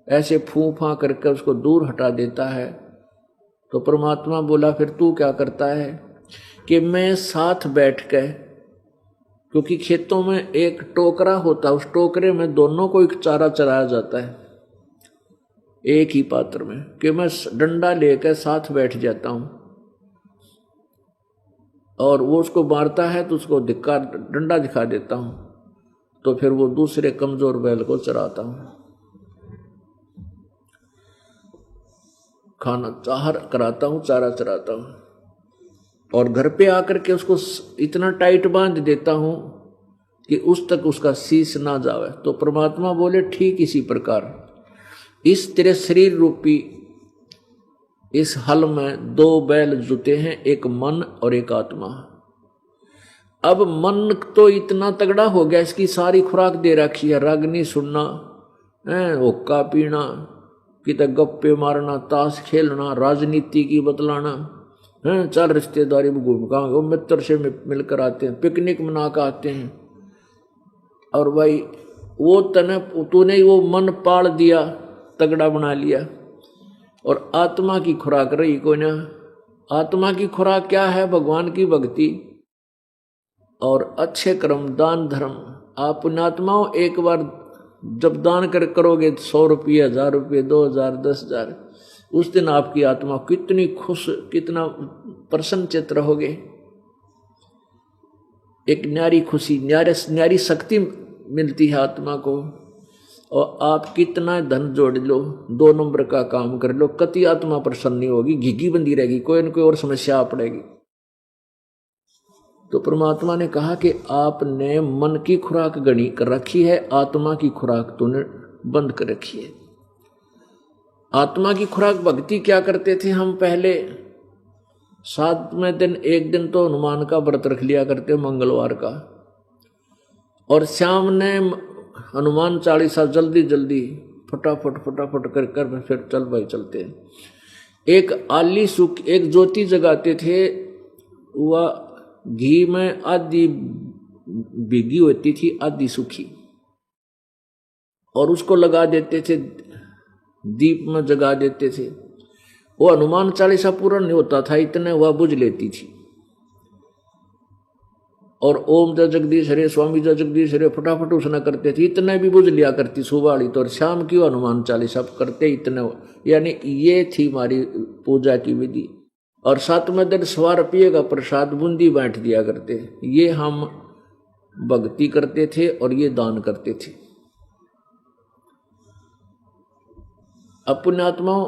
Speaker 1: ऐसे फूफा करके उसको दूर हटा देता है। तो परमात्मा बोला फिर तू क्या करता है, कि मैं साथ बैठ के, क्योंकि खेतों में एक टोकरा होता है, उस टोकरे में दोनों को एक चारा चराया जाता है एक ही पात्र में, कि मैं डंडा लेकर साथ बैठ जाता हूं, और वो उसको मारता है तो उसको डंडा दिखा देता हूं, तो फिर वो दूसरे कमजोर बैल को चराता हूं, खाना चाहर कराता हूं, चारा चराता हूं, और घर पे आकर के उसको इतना टाइट बांध देता हूं कि उस तक उसका शीश ना जावे। तो परमात्मा बोले ठीक इसी प्रकार इस तेरे शरीर रूपी इस हल में 2 बैल जुटे हैं, एक मन और एक आत्मा। अब मन तो इतना तगड़ा हो गया, इसकी सारी खुराक दे रखी है, रागनी सुनना, हुक्का पीना, किते गप्पे मारना, ताश खेलना, राजनीति की बतलाना, चल रिश्तेदारी में घूम का, वो मित्र से मिलकर आते हैं, पिकनिक मना कर आते हैं। और भाई वो तूने वो मन पाल दिया, तगड़ा बना लिया, और आत्मा की खुराक रही कोई ना। आत्मा की खुराक क्या है, भगवान की भक्ति और अच्छे कर्म, दान धर्म। आप पुण्यात्माओं एक बार जब दान करोगे 100 रुपये, 1000 रुपये, 2000, 10,000, उस दिन आपकी आत्मा कितनी खुश, कितना प्रसन्न चित्त रहोगे। एक न्यारी खुशी, न्यारी शक्ति मिलती है आत्मा को। और आप कितना धन जोड़ लो, 2 नंबर का काम कर लो, कति आत्मा प्रसन्न नहीं होगी, घिघी बंदी रहेगी, कोई न कोई और समस्या आ पड़ेगी। तो परमात्मा ने कहा कि आपने मन की खुराक गणी कर रखी है, आत्मा की खुराक तूने बंद कर रखी है। आत्मा की खुराक भक्ति क्या करते थे हम पहले, 7वें दिन एक दिन तो हनुमान का व्रत रख लिया करते, मंगलवार का, और शाम ने हनुमान चालीसा जल्दी जल्दी फटाफट कर फिर चल भाई चलते। एक आली सुख, एक ज्योति जगाते थे, वह घी में आधी भीगी होती थी, आधी सूखी, और उसको लगा देते थे, दीप में जगा देते थे। वो हनुमान चालीसा पूरा नहीं होता था, इतने वह बुझ लेती थी। और ओम जय जगदीश हरे, स्वामी जय जगदीश हरे फटाफट उसने करते थे। इतने भी बुझ लिया करती सुबह वाली तो, और शाम की हनुमान चालीसा करते इतने। यानी ये थी हमारी पूजा की विधि। और 7वें दिन 100 रुपये का प्रसाद बूंदी बांट दिया करते। ये हम भक्ति करते थे और ये दान करते थे। अब पुण्यात्माओं,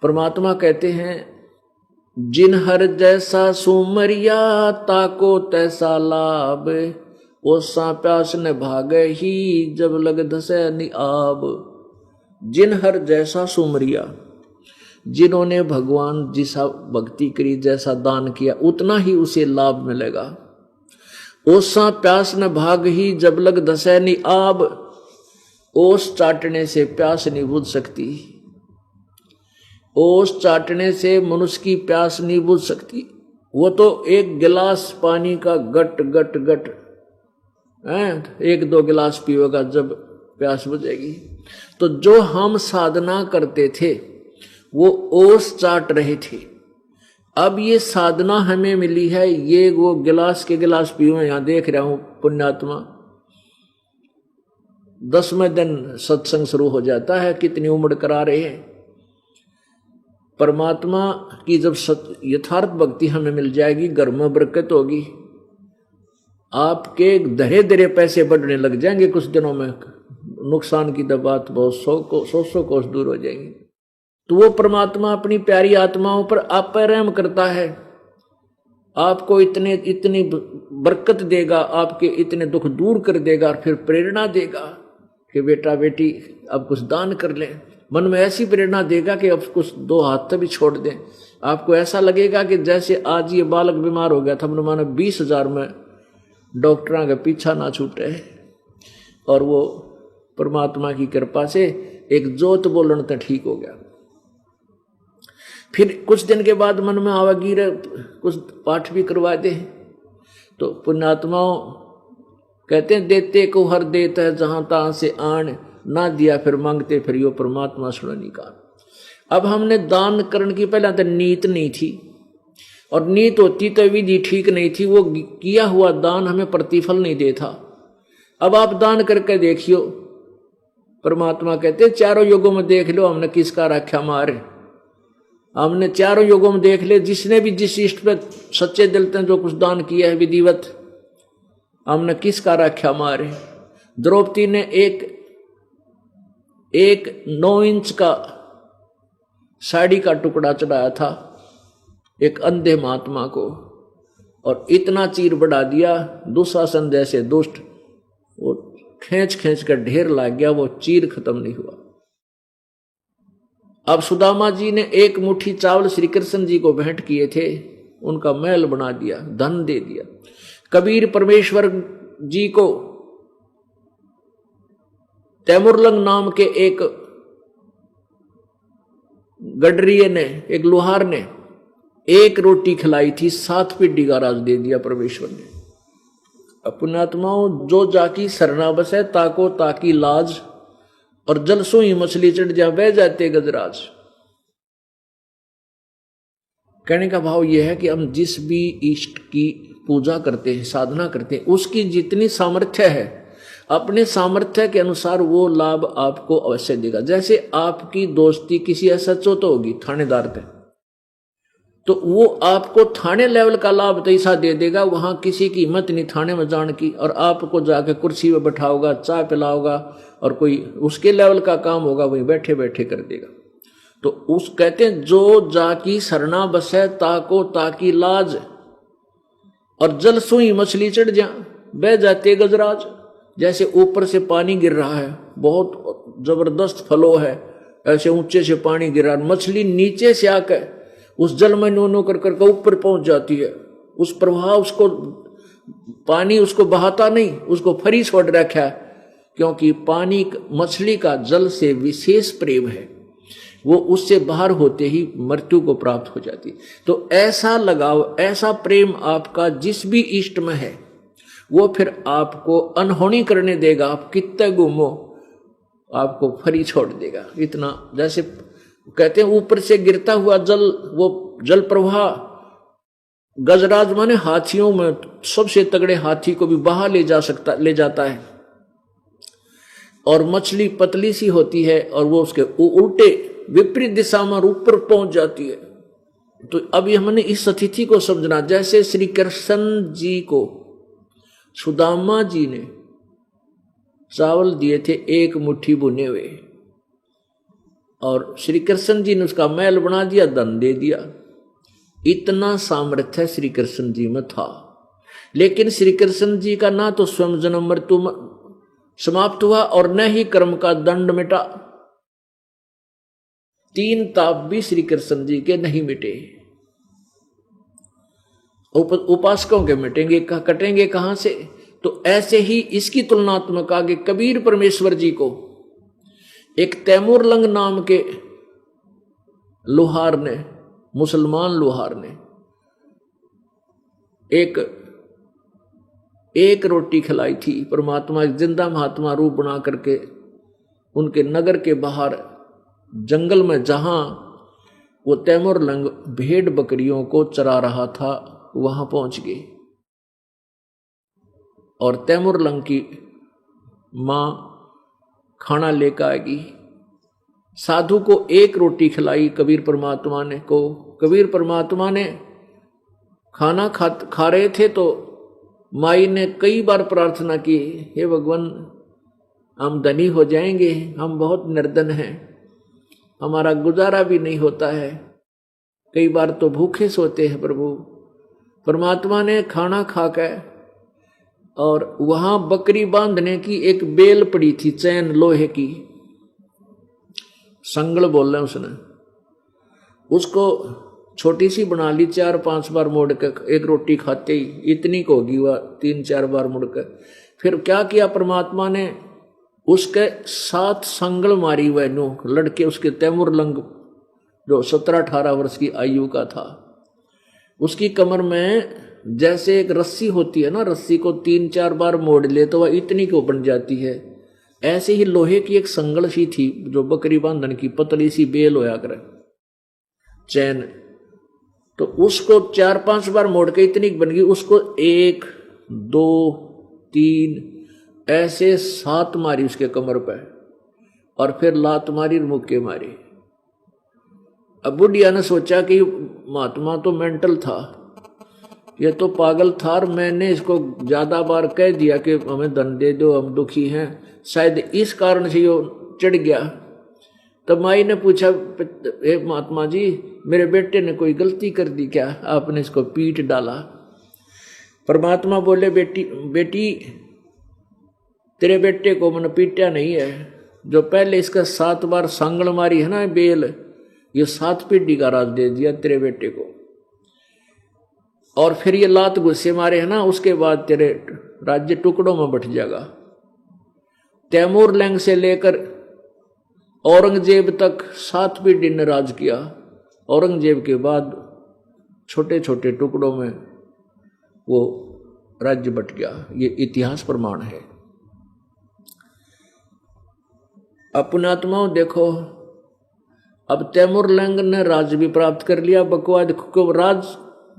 Speaker 1: परमात्मा कहते हैं जिन हर जैसा सुमरिया ताको तैसा लाभ, ओसा प्यास न भागे ही जब लग धसे निआब। जिन हर जैसा सुमरिया, जिन्होंने भगवान जैसा भक्ति करी, जैसा दान किया, उतना ही उसे लाभ मिलेगा। ओसा प्यास न भाग ही जब लग धसे निआब, ओस चाटने से प्यास नहीं बुझ सकती। ओस चाटने से मनुष्य की प्यास नहीं बुझ सकती। वो तो एक गिलास पानी का गट गट गट 1-2 गिलास पीएगा जब प्यास बुझेगी। तो जो हम साधना करते थे वो ओस चाट रहे थे। अब ये साधना हमें मिली है, ये वो गिलास के गिलास पीओ। यहां देख रहा हूं पुण्यात्मा, 10वें दिन सत्संग शुरू हो जाता है, कितनी उम्र करा रहे हैं। परमात्मा की जब यथार्थ भक्ति हमें मिल जाएगी, घर में बरकत होगी, आपके धरे धरे पैसे बढ़ने लग जाएंगे कुछ दिनों में। नुकसान की तो बात बहुत 100 कोस दूर हो जाएंगी। तो वो परमात्मा अपनी प्यारी आत्माओं पर आप पर रहम करता है, आपको इतनी बरकत देगा, आपके इतने दुख दूर कर देगा, और फिर प्रेरणा देगा कि बेटा बेटी अब कुछ दान कर लें। मन में ऐसी प्रेरणा देगा कि अब कुछ 2 हाथ भी छोड़ दें। आपको ऐसा लगेगा कि जैसे आज ये बालक बीमार हो गया था, हमने माना 20,000 में डॉक्टरों का पीछा ना छूटे, और वो परमात्मा की कृपा से एक जोत बोलन तो ठीक हो गया। फिर कुछ दिन के बाद मन में आवागी कुछ पाठ भी करवा दे। तो पुण्यात्माओं कहते हैं देते को हर देता है जहां तहां से आन, ना दिया फिर मांगते फिर यो परमात्मा सुननी का। अब हमने दान करने की पहले तो नीत नहीं थी, और नीत होती तो विधि ठीक नहीं थी। वो किया हुआ दान हमें प्रतिफल नहीं देता। अब आप दान करके देखियो, परमात्मा कहते चारों युगों में देख लो हमने किसका रखा मारे। हमने चारों युगों में देख ले, जिसने भी जिस इष्ट पे सच्चे दिल से जो कुछ दान किया है विधिवत, हमने किसका रखा मारे। द्रौपदी ने एक 9 इंच का साड़ी का टुकड़ा चढ़ाया था एक अंधे महात्मा को, और इतना चीर बढ़ा दिया, दुशासन जैसे दुष्ट वो खींच खींच कर ढेर लाग गया, वो चीर खत्म नहीं हुआ। अब सुदामा जी ने 1 मुट्ठी चावल श्री कृष्ण जी को भेंट किए थे, उनका महल बना दिया, धन दे दिया। कबीर परमेश्वर जी को तैमुरलंग नाम के एक गडरिये ने, एक लोहार ने 1 रोटी खिलाई थी, 7 पीढ़ी का राज दे दिया परमेश्वर ने। पुण्यात्माओं जो जाकी सरना बसे ताको ताकी लाज, और जल सोई मछली चढ़ जा बह जाते गजराज। कहने का भाव यह है कि हम जिस भी इष्ट की पूजा करते हैं, साधना करते हैं, उसकी जितनी सामर्थ्य है, अपने सामर्थ्य के अनुसार वो लाभ आपको अवश्य देगा। जैसे आपकी दोस्ती किसी एसएचओ तो होगी थानेदार पे, तो वो आपको थाने लेवल का लाभ तो ऐसा दे देगा, वहां किसी की हिम्मत नहीं थाने में जाने की, और आपको जाके कुर्सी पे बैठाओगा, चाय पिलाओगा, और कोई उसके लेवल का काम होगा वहीं बैठे बैठे कर देगा। तो उस कहते हैं जो जाकी सरना बसे ताको ताकी लाज, और जल सुई मछली चढ़ जा बह जाते गजराज। जैसे ऊपर से पानी गिर रहा है, बहुत जबरदस्त फ्लो है, ऐसे ऊंचे से पानी गिर रहा है, मछली नीचे से आकर उस जल में नो कर करके ऊपर पहुंच जाती है। उस प्रवाह उसको पानी उसको बहाता नहीं, उसको फरी छोड़ रखा है, क्योंकि पानी मछली का जल से विशेष प्रेम है, वो उससे बाहर होते ही मृत्यु को प्राप्त हो जाती। तो ऐसा लगाव, ऐसा प्रेम आपका जिस भी इष्ट में है, वो फिर आपको अनहोनी करने देगा। आप कितने घूमो आपको फरी छोड़ देगा। इतना जैसे कहते हैं ऊपर से गिरता हुआ जल, वो जल प्रवाह गजराज माने हाथियों में सबसे तगड़े हाथी को भी बहा ले जाता है। और मछली पतली सी होती है और वो उसके उल्टे विपरीत दिशा में ऊपर पहुंच जाती है। तो अभी हमने इस स्थिति को समझना, जैसे श्री कृष्ण जी को सुदामा जी ने चावल दिए थे 1 मुट्ठी भुने हुए, और श्री कृष्ण जी ने उसका महल बना दिया, धन दे दिया। इतना सामर्थ्य श्री कृष्ण जी में था। लेकिन श्री कृष्ण जी का ना तो स्वयं जन्म मृत्यु समाप्त हुआ और न ही कर्म का दंड मिटा। 3 ताप भी श्री कृष्ण जी के नहीं मिटे। उपासकों के मिटेंगे, कटेंगे कहां से? तो ऐसे ही इसकी तुलनात्मक आगे कबीर परमेश्वर जी को एक तैमूर लंग नाम के लोहार ने, मुसलमान लोहार ने एक रोटी खिलाई थी। परमात्मा एक जिंदा महात्मा रूप बना करके उनके नगर के बाहर जंगल में, जहां वो तैमूर लंग भेड़ बकरियों को चरा रहा था, वहां पहुंच गए। और तैमूर लंग की मां खाना लेकर आएगी। साधु को 1 रोटी खिलाई कबीर परमात्मा ने को। कबीर परमात्मा ने खाना खा रहे थे तो माई ने कई बार प्रार्थना की, हे भगवान हम धनी हो जाएंगे, हम बहुत निर्धन हैं, हमारा गुजारा भी नहीं होता है, कई बार तो भूखे सोते हैं प्रभु। परमात्मा ने खाना खाकर, और वहां बकरी बांधने की एक बेल पड़ी थी, चैन लोहे की, संगल बोल रहे उसने, उसको छोटी सी बना ली, 4-5 बार मोड़ कर, 1 रोटी खाते ही इतनी को होगी वह, 3-4 बार मुड़कर। फिर क्या किया परमात्मा ने, उसके 7 संगल मारी वह नो लड़के, उसके तैमूर लंग जो 17-18 वर्ष की आयु का था, उसकी कमर में जैसे एक रस्सी होती है ना, रस्सी को 3-4 बार मोड़ ले तो वह इतनी को बन जाती है। ऐसे ही लोहे की एक संगल सी थी जो बकरी बांधन की पतली सी बेल होया करे चैन, तो उसको 4-5 बार मोड़ के इतनी बन गई। उसको 1, 2, 3 ऐसे 7 मारी उसके कमर पे, और फिर लात मारी, मुक्के मारी। अब बुढ़िया ने सोचा कि महात्मा तो मेंटल था, ये तो पागल था, और मैंने इसको ज्यादा बार कह दिया कि हमें धन दे दो, हम दुखी हैं, शायद इस कारण से यो चढ़ गया। तब माई ने पूछा, हे महात्मा जी मेरे बेटे ने कोई गलती कर दी क्या, आपने इसको पीट डाला? परमात्मा बोले, बेटी तेरे बेटे को मैंने पीटा नहीं है, जो पहले इसका 7 बार सांगल मारी है ना बेल, ये 7 पीढ़ी का राज दे दिया तेरे बेटे को, और फिर ये लात गुस्से मारे है ना, उसके बाद तेरे राज्य टुकड़ों में बट जाएगा। तैमूर लंग से लेकर औरंगजेब तक 7 पीढ़ी ने राज किया। औरंगजेब के बाद छोटे छोटे टुकड़ों में वो राज्य बट गया, ये इतिहास प्रमाण है। अपनात्माओं देखो, अब तैमूर लंग ने राज भी प्राप्त कर लिया, बकवाद को राज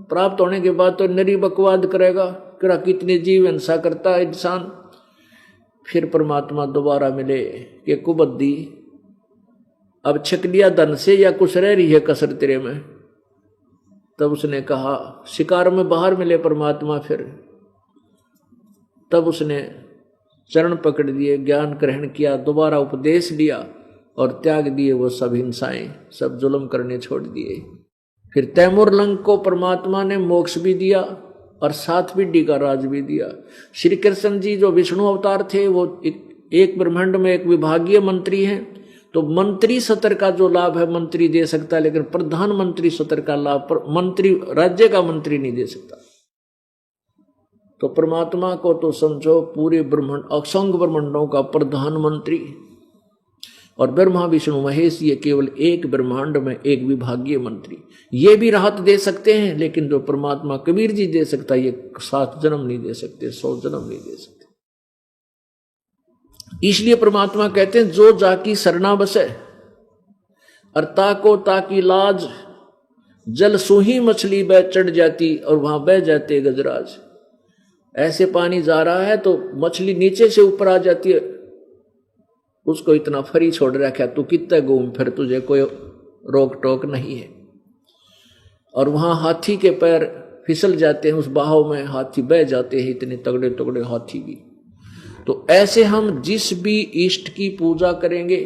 Speaker 1: प्राप्त होने के बाद तो नरी बकवाद करेगा, कितनी जीव हिंसा करता है इंसान। फिर परमात्मा दोबारा मिले कि कुबद्दी अब छक लिया धन से, या कुछ रह रही है कसर तेरे में? तब उसने कहा, शिकार में बाहर मिले परमात्मा, फिर तब उसने चरण पकड़ दिए, ज्ञान ग्रहण किया, दोबारा उपदेश दिया और त्याग दिए वो सब हिंसाएं, सब जुल्म करने छोड़ दिए। फिर तैमूर लंग को परमात्मा ने मोक्ष भी दिया और 7 पीढ़ी का राज भी दिया। श्री कृष्ण जी जो विष्णु अवतार थे, वो एक ब्रह्मांड में एक विभागीय मंत्री हैं, तो मंत्री सत्र का जो लाभ है मंत्री दे सकता है, लेकिन प्रधानमंत्री सत्र का लाभ मंत्री, राज्य का मंत्री नहीं दे सकता। तो परमात्मा को तो समझो पूरे ब्रह्मांड, असंख्य ब्रह्मांडों का प्रधानमंत्री, और ब्रह्मा विष्णु महेश ये केवल एक ब्रह्मांड में एक विभागीय मंत्री, ये भी राहत दे सकते हैं, लेकिन जो परमात्मा कबीर जी दे सकता है, ये 7 जन्म नहीं दे सकते, 100 जन्म नहीं दे सकते। इसलिए परमात्मा कहते हैं, जो जाकी सरना बसे, और ताको ताकी लाज, जल सूही मछली बह चढ़ जाती और वहां बह जाते गजराज। ऐसे पानी जा रहा है तो मछली नीचे से ऊपर आ जाती है, उसको इतना फरी छोड़ रखा, तू कितने घूम फिर, तुझे कोई रोक टोक नहीं है। और वहां हाथी के पैर फिसल जाते हैं उस बहाव में, हाथी बह जाते हैं, इतने तगड़े तगड़े हाथी भी। तो ऐसे हम जिस भी इष्ट की पूजा करेंगे,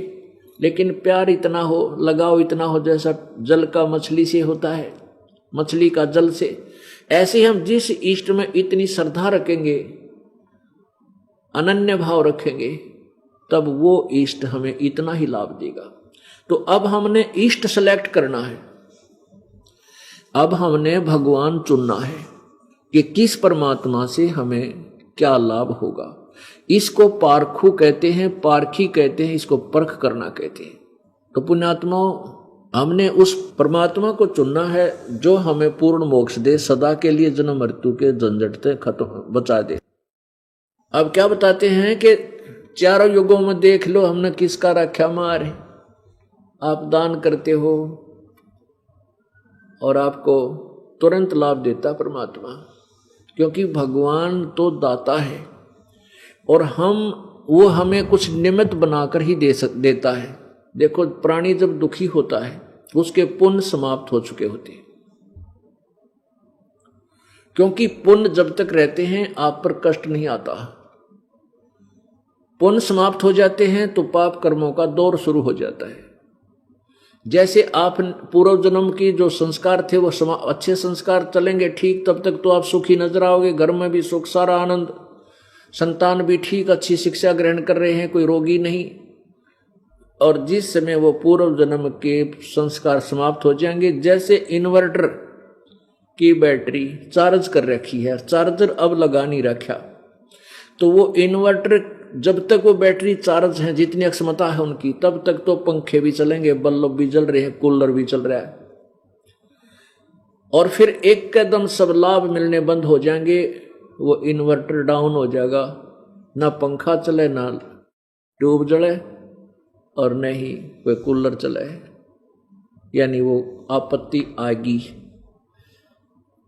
Speaker 1: लेकिन प्यार इतना हो, लगाव इतना हो, जैसा जल का मछली से होता है, मछली का जल से, ऐसे हम जिस इष्ट में इतनी श्रद्धा रखेंगे, अनन्य भाव रखेंगे, तब वो इष्ट हमें इतना ही लाभ देगा। तो अब हमने इष्ट सेलेक्ट करना है, अब हमने भगवान चुनना है कि किस परमात्मा से हमें क्या लाभ होगा। इसको पारखू कहते हैं, पारखी कहते हैं, इसको परख करना कहते हैं। तो पुण्यात्माओं, हमने उस परमात्मा को चुनना है जो हमें पूर्ण मोक्ष दे, सदा के लिए जन्म मृत्यु के झंझट से खत्म बचा दे। अब क्या बताते हैं कि चारों युगों में देख लो हमने किसका रखा मार है। आप दान करते हो और आपको तुरंत लाभ देता परमात्मा, क्योंकि भगवान तो दाता है और वो हमें कुछ निमित्त बनाकर ही देता है। देखो, प्राणी जब दुखी होता है उसके पुण्य समाप्त हो चुके होते हैं, क्योंकि पुण्य जब तक रहते हैं आप पर कष्ट नहीं आता। पुण्य समाप्त हो जाते हैं तो पाप कर्मों का दौर शुरू हो जाता है। जैसे आप पूर्व जन्म की जो संस्कार थे वो अच्छे संस्कार चलेंगे ठीक, तब तक तो आप सुखी नजर आओगे, घर में भी सुख, सारा आनंद, संतान भी ठीक, अच्छी शिक्षा ग्रहण कर रहे हैं, कोई रोगी नहीं। और जिस समय वो पूर्व जन्म के संस्कार समाप्त हो जाएंगे, जैसे इन्वर्टर की बैटरी चार्ज कर रखी है, चार्जर अब लगा नहीं रखा, तो वो इन्वर्टर जब तक वो बैटरी चार्ज है, जितनी क्षमता है उनकी, तब तक तो पंखे भी चलेंगे, बल्ब भी जल रहे हैं, कूलर भी चल रहा है। और फिर एक कदम सब लाभ मिलने बंद हो जाएंगे, वो इन्वर्टर डाउन हो जाएगा, ना पंखा चले, ना ट्यूब जले, और न ही कोई कूलर चले, यानी वो आपत्ति आएगी।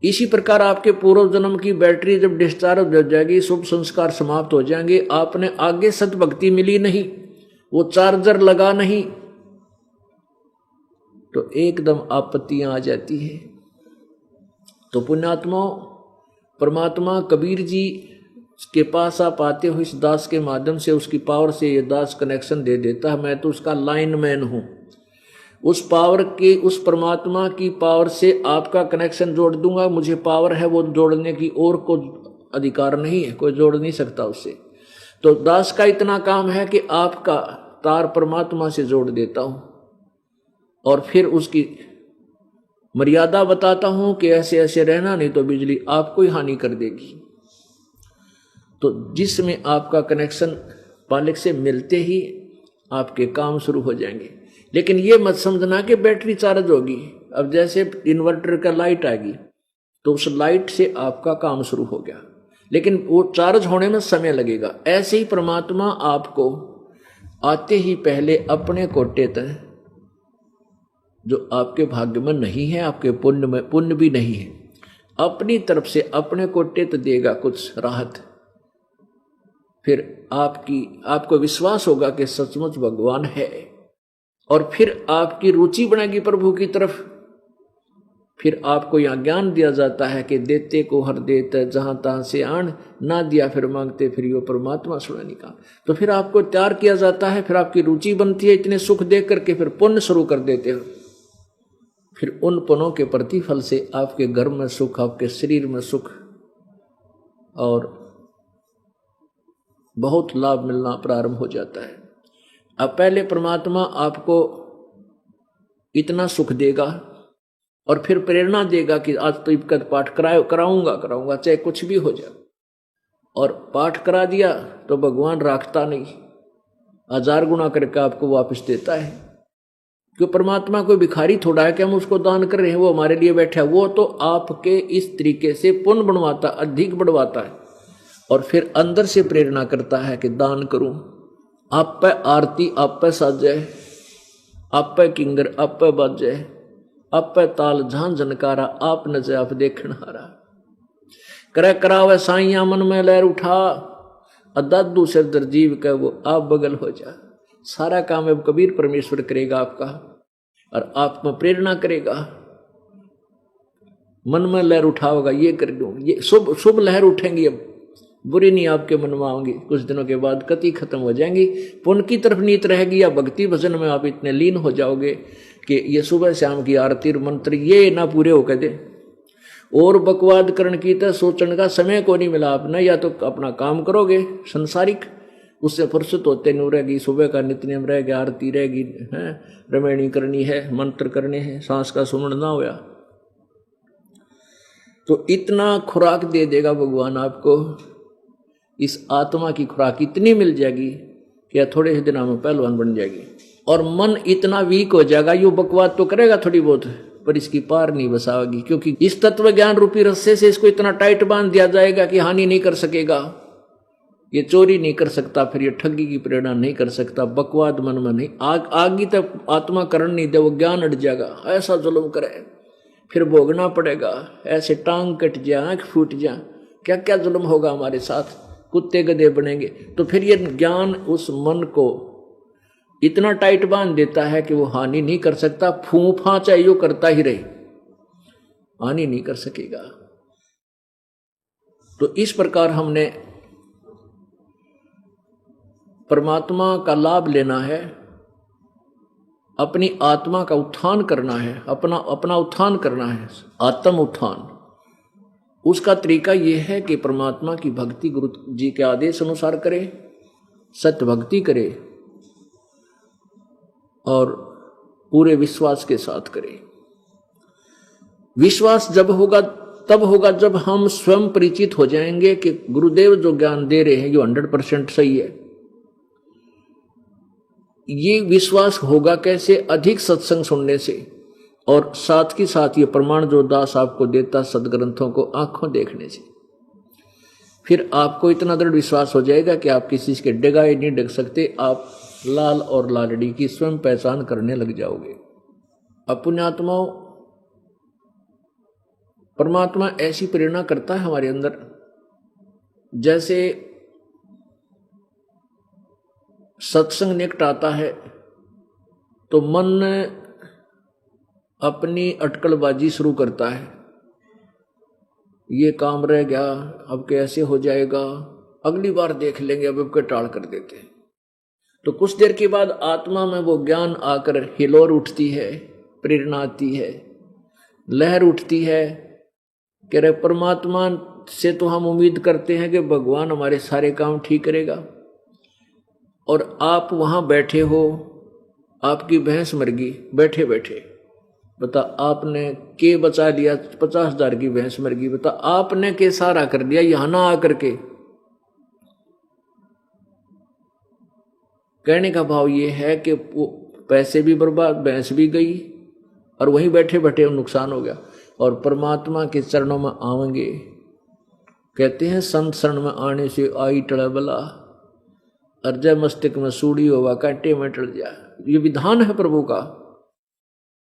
Speaker 1: इसी प्रकार आपके पूर्व जन्म की बैटरी जब डिस्चार्ज हो जाएगी, शुभ संस्कार समाप्त हो जाएंगे, आपने आगे सद्भक्ति मिली नहीं, वो चार्जर लगा नहीं, तो एकदम आपत्तियां आ जाती है। तो पुण्यात्मा, परमात्मा कबीर जी के पास आप आते हो इस दास के माध्यम से, उसकी पावर से ये दास कनेक्शन दे देता है। मैं तो उसका लाइनमैन हूं, उस पावर के, उस परमात्मा की पावर से आपका कनेक्शन जोड़ दूंगा। मुझे पावर है वो जोड़ने की, और को अधिकार नहीं है, कोई जोड़ नहीं सकता उससे। तो दास का इतना काम है कि आपका तार परमात्मा से जोड़ देता हूं, और फिर उसकी मर्यादा बताता हूं कि ऐसे ऐसे रहना, नहीं तो बिजली आपको ही हानि कर देगी। तो जिसमें आपका कनेक्शन मालिक से मिलते ही आपके काम शुरू हो जाएंगे। लेकिन ये मत समझना कि बैटरी चार्ज होगी। अब जैसे इन्वर्टर का लाइट आएगी तो उस लाइट से आपका काम शुरू हो गया, लेकिन वो चार्ज होने में समय लगेगा। ऐसे ही परमात्मा आपको आते ही पहले अपने कोटे तक, जो आपके भाग्य में नहीं है, आपके पुण्य में, पुण्य भी नहीं है, अपनी तरफ से अपने कोटे तक देगा कुछ राहत। फिर आपको विश्वास होगा कि सचमुच भगवान है, और फिर आपकी रुचि बनेगी प्रभु की तरफ। फिर आपको यहां ज्ञान दिया जाता है कि देते को हर देते जहां तहां से आन, ना दिया फिर मांगते फिर यो परमात्मा सुना निकाल। तो फिर आपको तैयार किया जाता है, फिर आपकी रुचि बनती है, इतने सुख देख करके फिर पुण्य शुरू कर देते हो। फिर उन पुण्यों के प्रतिफल से आपके घर में सुख, आपके शरीर में सुख, और बहुत लाभ मिलना प्रारंभ हो जाता है। अब पहले परमात्मा आपको इतना सुख देगा और फिर प्रेरणा देगा कि आज तो इसका पाठ कराऊंगा चाहे कुछ भी हो जाए। और पाठ करा दिया तो भगवान राखता नहीं, 1000 गुना करके आपको वापस देता है। क्यों? परमात्मा कोई भिखारी थोड़ा है कि हम उसको दान कर रहे हैं, वो हमारे लिए बैठा है। वो तो आपके इस तरीके से पुण्य बनवाता, अधिक बढ़वाता है, और फिर अंदर से प्रेरणा करता है कि दान करूं। आप पे आरती आप पे साजे, आप पे किंगर आप पे बाजे, आप ताल झां जनकारा, आप न से आप देखण हारा। करे करावे साइया मन में लहर उठा, अदादू से दरजीव कह वो आप बगल हो जा। सारा काम अब कबीर परमेश्वर करेगा आपका और आप में प्रेरणा करेगा। मन में लहर उठाओगा, ये कर दो, ये शुभ शुभ लहर उठेंगी। अब बुरी नहीं आपके मन में आऊंगी, कुछ दिनों के बाद कति खत्म हो जाएंगी। पुण्य की तरफ नीत रहेगी या भक्ति भजन में आप इतने लीन हो जाओगे कि ये सुबह शाम की आरती मंत्र ये ना पूरे हो दे। और बकवाद करण की तो सोचने का समय को नहीं मिला आपने, या तो अपना काम करोगे संसारिक, उससे फुर्सत होते नहीं रहेगी। सुबह का नित्यनेम रहेगा, आरती रहेगी, है रमैणी करनी है, मंत्र करने हैं, सांस का सुमन ना होया तो इतना खुराक दे देगा भगवान आपको। इस आत्मा की खुराक इतनी मिल जाएगी कि थोड़े ही दिनों में पहलवान बन जाएगी। और मन इतना वीक हो जाएगा, यू बकवाद तो करेगा थोड़ी बहुत, पर इसकी पार नहीं बसाओगी, क्योंकि इस तत्व ज्ञान रूपी रस्से से इसको इतना टाइट बांध दिया जाएगा कि हानि नहीं कर सकेगा, ये चोरी नहीं कर सकता, फिर ये ठगी की प्रेरणा नहीं कर सकता, बकवाद मन में नहीं। आगे तक आत्मा करण नहीं दे, वो ज्ञान अट जाएगा। ऐसा जुल्म करे फिर भोगना पड़ेगा, ऐसे टांग कट जा, आंख फूट जा, क्या क्या जुल्म होगा हमारे साथ, कुत्ते गधे बनेंगे। तो फिर ये ज्ञान उस मन को इतना टाइट बांध देता है कि वो हानि नहीं कर सकता, फूफा चाहे यो करता ही रहे, हानि नहीं कर सकेगा। तो इस प्रकार हमने परमात्मा का लाभ लेना है, अपनी आत्मा का उत्थान करना है, अपना उत्थान करना है, आत्म उत्थान। उसका तरीका यह है कि परमात्मा की भक्ति गुरु जी के आदेश अनुसार करे, सत्य भक्ति करे और पूरे विश्वास के साथ करे। विश्वास जब होगा तब होगा जब हम स्वयं परिचित हो जाएंगे कि गुरुदेव जो ज्ञान दे रहे हैं जो 100% सही है। ये विश्वास होगा कैसे? अधिक सत्संग सुनने से, और साथ ही साथ ये प्रमाण जो दास आपको देता सदग्रंथों को आंखों देखने से। फिर आपको इतना दृढ़ विश्वास हो जाएगा कि आप किसी के डगाए नहीं डग सकते, आप लाल और लालड़ी की स्वयं पहचान करने लग जाओगे। अब पुण्यात्माओं, परमात्मा ऐसी प्रेरणा करता है हमारे अंदर, जैसे सत्संग निकट आता है तो मन अपनी अटकलबाजी शुरू करता है, ये काम रह गया, अब कैसे हो जाएगा, अगली बार देख लेंगे, अब के टाल कर देते हैं। तो कुछ देर के बाद आत्मा में वो ज्ञान आकर हिलोर उठती है, प्रेरणा आती है, लहर उठती है कि रे परमात्मा से तो हम उम्मीद करते हैं कि भगवान हमारे सारे काम ठीक करेगा, और आप वहां बैठे हो, आपकी भैंस मर गई बैठे बैठे, बता आपने के बचा लिया, 50,000 की भैंस मर गई, बता आपने के सारा कर दिया यहां ना आकर के। कहने का भाव ये है कि पैसे भी बर्बाद, भैंस भी गई, और वहीं बैठे बैठे नुकसान हो गया। और परमात्मा के चरणों में आवेंगे, कहते हैं संत शरण में आने से आई टड़ा बला, अर्जय मस्तिष्क में सूड़ी होवा कांटे में टल जा। ये विधान है प्रभु का।